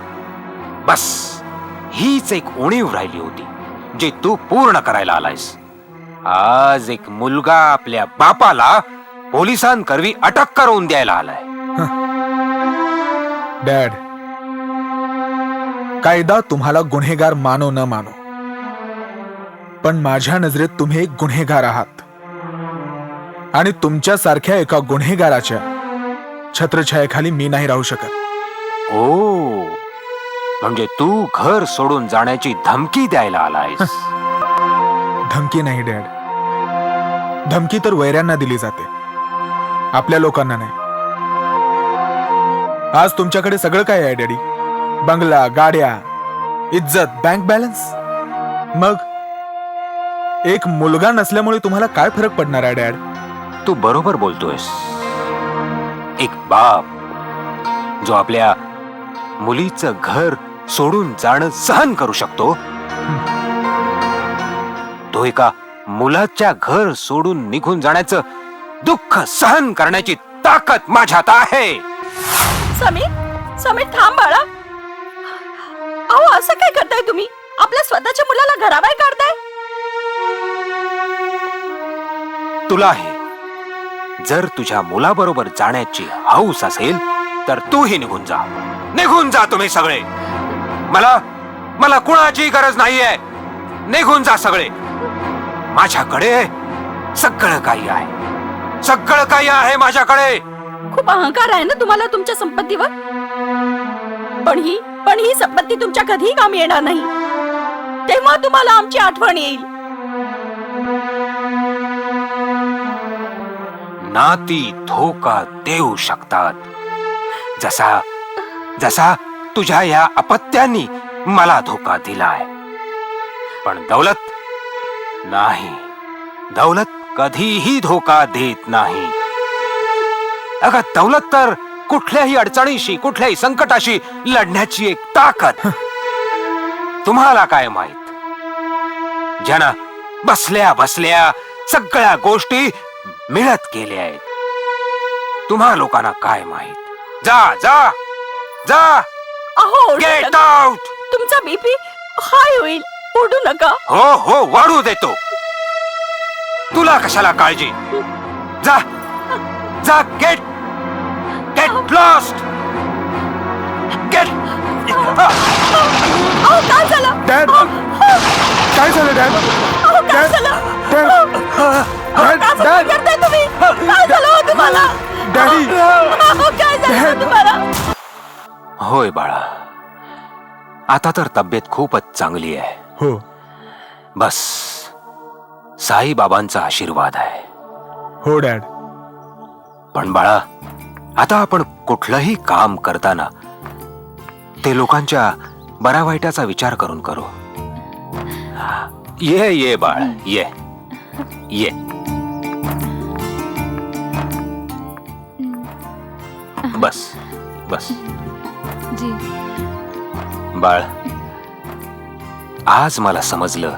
बस हीच एक उणीव राहिली होती जी तू पूर्ण करायला आलायस. आज एक मुलगा आपल्या बापाला पोलिसांकरवी अटक करून द्यायला आलाय. डॅड, कायदा तुम्हाला गुन्हेगार मानो न मानो, पण माझ्या नजरेत तुम्ही एक गुन्हेगार आहात आणि तुमच्यासारख्या एका गुन्हेगाराच्या छत्रछायेखाली मी नाही राहू शकत. ओ, म्हणजे तू घर सोडून जाण्याची धमकी द्यायला आलायस. धमकी नाही डॅड, धमकी तर वैऱ्यांना दिली जाते, आपल्या लोकांना नाही. आज तुमच्याकडे सगळं काय आहे डॅडी, बंगला, गाड्या, इज्जत, बँक बॅलन्स. मग एक मुलगा नसल्यामुळे तुम्हाला काय फरक पडणार आहे डॅड? तू बरोबर बोलतोयस. एक बाप जो आपल्या मुलीचं घर सोडून जाणं सहन करू शकतो, तो एका मुलाच्या घर सोडून निघून जाण्याचं दुःख सहन करण्याची ताकद माझ्यात आहे. समीर, समीर थांब बाळा. अहो असं काय करताय तुम्ही? आपल्या स्वतःच्या मुलाला घराबाहेर काढताय. तुला हे जर तुझ्या मुलाबरोबर जाण्याची हौस असेल तर तूही निघून जा. निघून जा तुम्ही सगळे. मला कुणाची गरज नाहीये. निघून जा सगळे. माझ्याकडे सगळं काही आहे, सगळं काही आहे माझ्याकडे. खूप अहंकार आहे ना तुम्हाला तुमच्या संपत्तीवर. पण ही संपत्ती तुमच्या कधीही कामी येणार नाही. तेव्हा तुम्हाला आमची आठवण येईल. नाती धोका देऊ शकतात, जसा तुझ्या या अपत्यांनी मला धोका दिलाय. पण दौलत नाही. दौलत कधीही धोका देत नाही. अगं दौलत तर कुठल्याही अडचणीशी, कुठल्याही संकटाशी लढण्याची एक ताकद. तुम्हाला काय माहित, ज्यानं बसल्या बसल्या सगळ्या गोष्टी मिळत केल्या आहेत. तुम्हा लोकांना काय माहित. जा जा जा. अहो गेट आउट. तुमचा बीपी हाय होईल. ओढू नका. हो वाढू देतो. तुला कशाला काळजी. जा जा. Get lost. गेट. काय झालं डॅड? काय झालं डॅड? काय झालं? काय करताय तुम्ही? काय झालं हो तुम्हाला? डॅडी, काय झालं तुम्हाला? होय बाळा, आता तर तब्येत खूपच चांगली आहे. हो. बस साईबाबांचा आशीर्वाद आहे. हो डॅड. पण बाळा, आता आपण कुठलंही काम करताना ते लोकांच्या बऱ्या वाईटाचा विचार करून करू. ये बाळ, ये. बस जी. बाळ, आज मला समजलं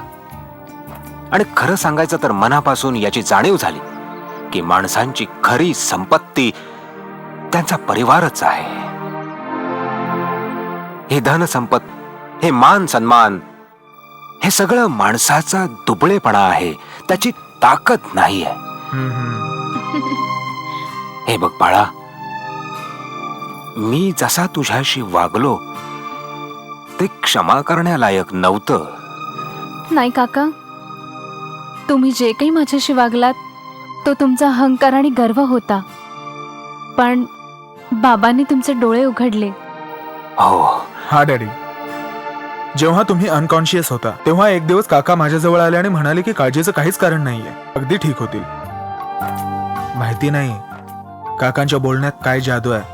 आणि खरं सांगायचं तर मनापासून याची जाणीव झाली की माणसांची खरी संपत्ती त्यांचा परिवारच आहे. हे धन संपत, हे मान सन्मान, हे सगळं माणसाचा दुबळेपणा आहे, त्याची ताकद नाहीये. हे बघ बाळा, मी जसा तुझ्याशी वागलो ते क्षमा करण्यालायक नव्हतं. नाही काका, तुम्ही जे काही माझ्याशी वागलात तो तुमचा अहंकार आणि गर्व होता. पण बाबांनी तुमचे डोळे उघडले. हो. हा डॅडी, जेव्हा तुम्ही अनकॉन्शियस होता तेव्हा एक दिवस काका माझ्याजवळ आले आणि म्हणाले की काळजीचं काहीच कारण नाहीये, अगदी ठीक होतील. माहिती नाही काकांच्या बोलण्यात काय जादू आहे.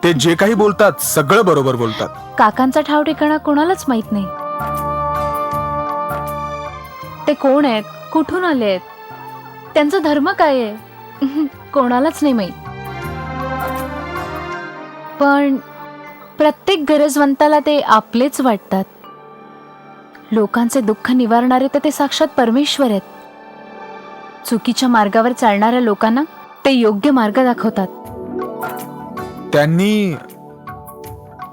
ते जे काही बोलतात सगळं बरोबर बोलतात. काकांचा ठाव ठिकाणा कोणालाच माहित नाही. ते कोण आहेत, कुठून आले आहेत, त्यांचा धर्म काय आहे, कोणालाच नाही माहित. पण प्रत्येक गरजवंताला ते आपलेच वाटतात. लोकांचे दुःख निवारणारे तर ते साक्षात परमेश्वर आहेत. चुकीच्या मार्गावर चालणाऱ्या लोकांना ते योग्य मार्ग दाखवतात. त्यांनी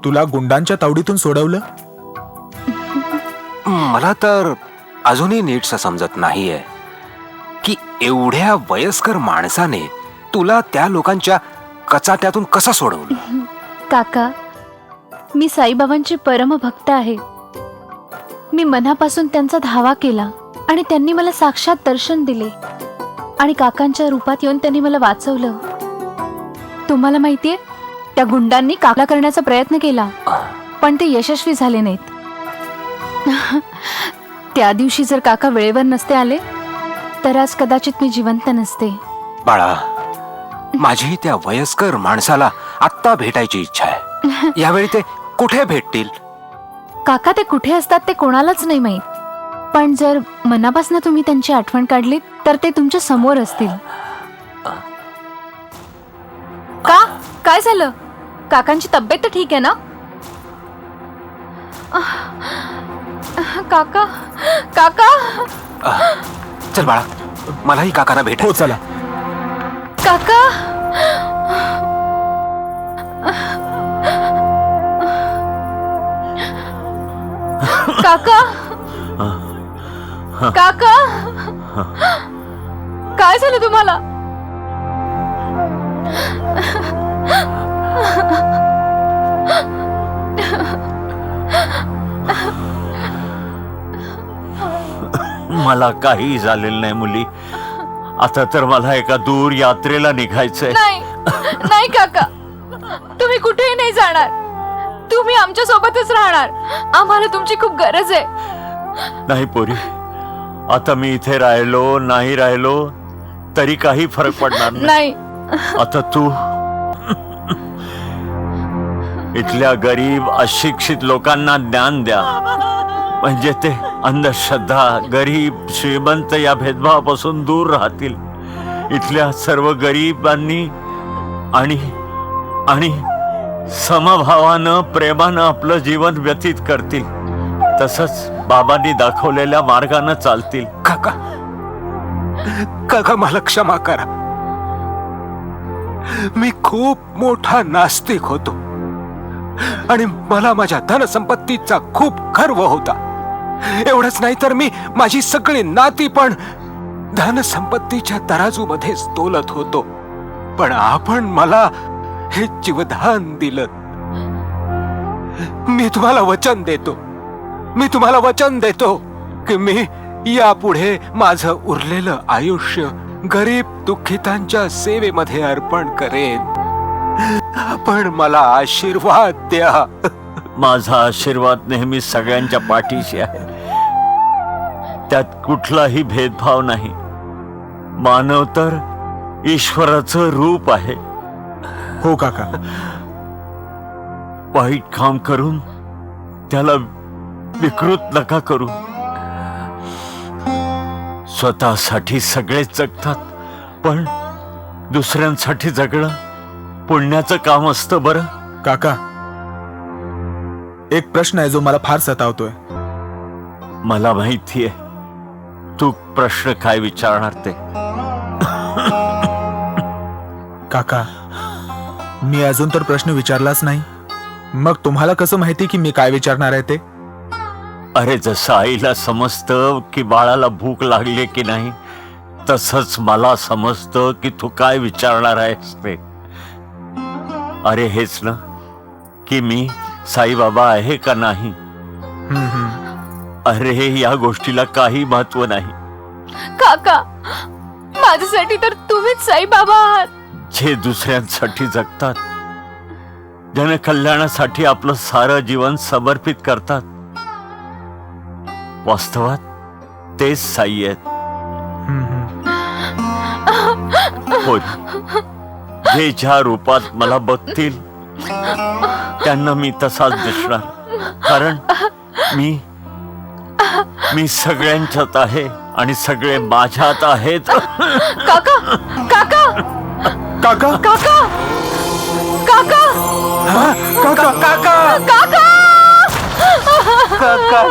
तुला गुंडांच्या तावडीतून सोडवलं? मला तर अजूनही नीटसं समजत नाहीये की एवढ्या वयस्कर माणसाने तुला त्या लोकांच्या कचाट्यातून कसं सोडवलं. काका, मी साईबाबांची परमभक्त आहे. मी मनापासून त्यांचा धावा केला आणि त्यांनी मला साक्षात दर्शन दिले आणि काकांच्या रूपात येऊन त्यांनी मला वाचवलं. तुम्हाला माहितीये, त्या गुंडांनी काका करण्याचा प्रयत्न केला पण ते यशस्वी झाले नाहीत. त्या दिवशी जर काका वेळेवर नसते आले तर आज कदाचित मी जिवंत नसते. बाळा, माझी त्या वयस्कर माणसाला आत्ता भेटायची इच्छा आहे. यावेळी ते कुठे भेटतील? काका ते कुठे असतात ते कोणालाच नाही माहीत, पण जर मनापासून तुम्ही त्यांची आठवण काढली तर ते तुमच्या समोर असतील. का काय झालं? काकांची तब्येत तर ठीक आहे ना? काका काका चल बाळा, मलाही काकांना भेट. हो चला. काका काका काका काय झालं तुम्हाला? मला काही झालेलं नाही मुली. आता तर मला एका दूर यात्रेला निघायचंय. नाही नाही काका, तुम्ही कुठेही नाही जाणार. तुम्ही आमच्या सोबतच राहणार. आम्हाला तुमची खूप गरज आहे. नाही पोरी, आता मी इथे राहिलो नाही राहिलो तरी काही फरक पडणार नाही. आता तू इथल्या गरीब अशिक्षित लोकांना ज्ञान द्या, म्हणजे ते अंधश्रद्धा, गरीब श्रीमंत या भेदभावापासून दूर राहतील. इथल्या सर्व गरिबांनी आणि आणि समभावानं प्रेमानं आपलं जीवन व्यतीत करतील. तसंच बाबांनी दाखवलेल्या मार्गानं चालतील. काका काका, मला क्षमा करा. मी खूप मोठा नास्तिक होतो आणि मला माझ्या धनसंपत्तीचा खूप गर्व होता. एवढंच नाही तर मी माझी सगळी नाती पण धनसंपत्तीच्या तराजूमध्येच तोलत होतो. पण आपण मला हे जीवदान दिलं. मी तुम्हाला वचन देतो की मी यापुढे माझं उरलेलं आयुष्य गरीब दुःखितांच्या सेवेमध्ये अर्पण करेन. पण मला आशीर्वाद द्या. माझा आशीर्वाद नेहमी सगळ्यांच्या पाठीशी आहे. त्यात कुठलाही भेदभाव नाही. मानव तर ईश्वराचं रूप आहे. हो काका. वाईट काम करून त्याला विकृत नका करू. स्वतःसाठी सगळेच जगतात, पण दुसऱ्यांसाठी जगणं पुण्याचं काम असतं. बरं काका, एक प्रश्न आहे जो मला फार सतावतोय. मला माहितीये तू प्रश्न काय विचारणार ते. काका, मी अजून तर प्रश्न विचारलाच नाही. मग तुम्हाला कसं माहिती की मी काय विचारणार आहे ते? अरे, जसं आईला समजतं की बाळाला भूक लागली की नाही, तसंच मला समजतं की तू काय विचारणार आहेस ते. अरे हेच ना, की मी साईबाबा आहे का नाही. अरे या गोष्टीला काही महत्व नाही. काका, माझ्यासाठी तर तुम्हीच साईबाबा आहात. जे दुसऱ्यांसाठी जगतात, जनकल्याणासाठी आपलं सारं जीवन समर्पित करतात, वास्तवात तेच साई आहेत. होय, जे ज्या रूपात मला बघतील त्यांना मी तसाच दिसणार. कारण मी सगळ्यांच्यात आहे आणि सगळे माझ्यात आहेत. काका काका काका काका काका काका काका काका काका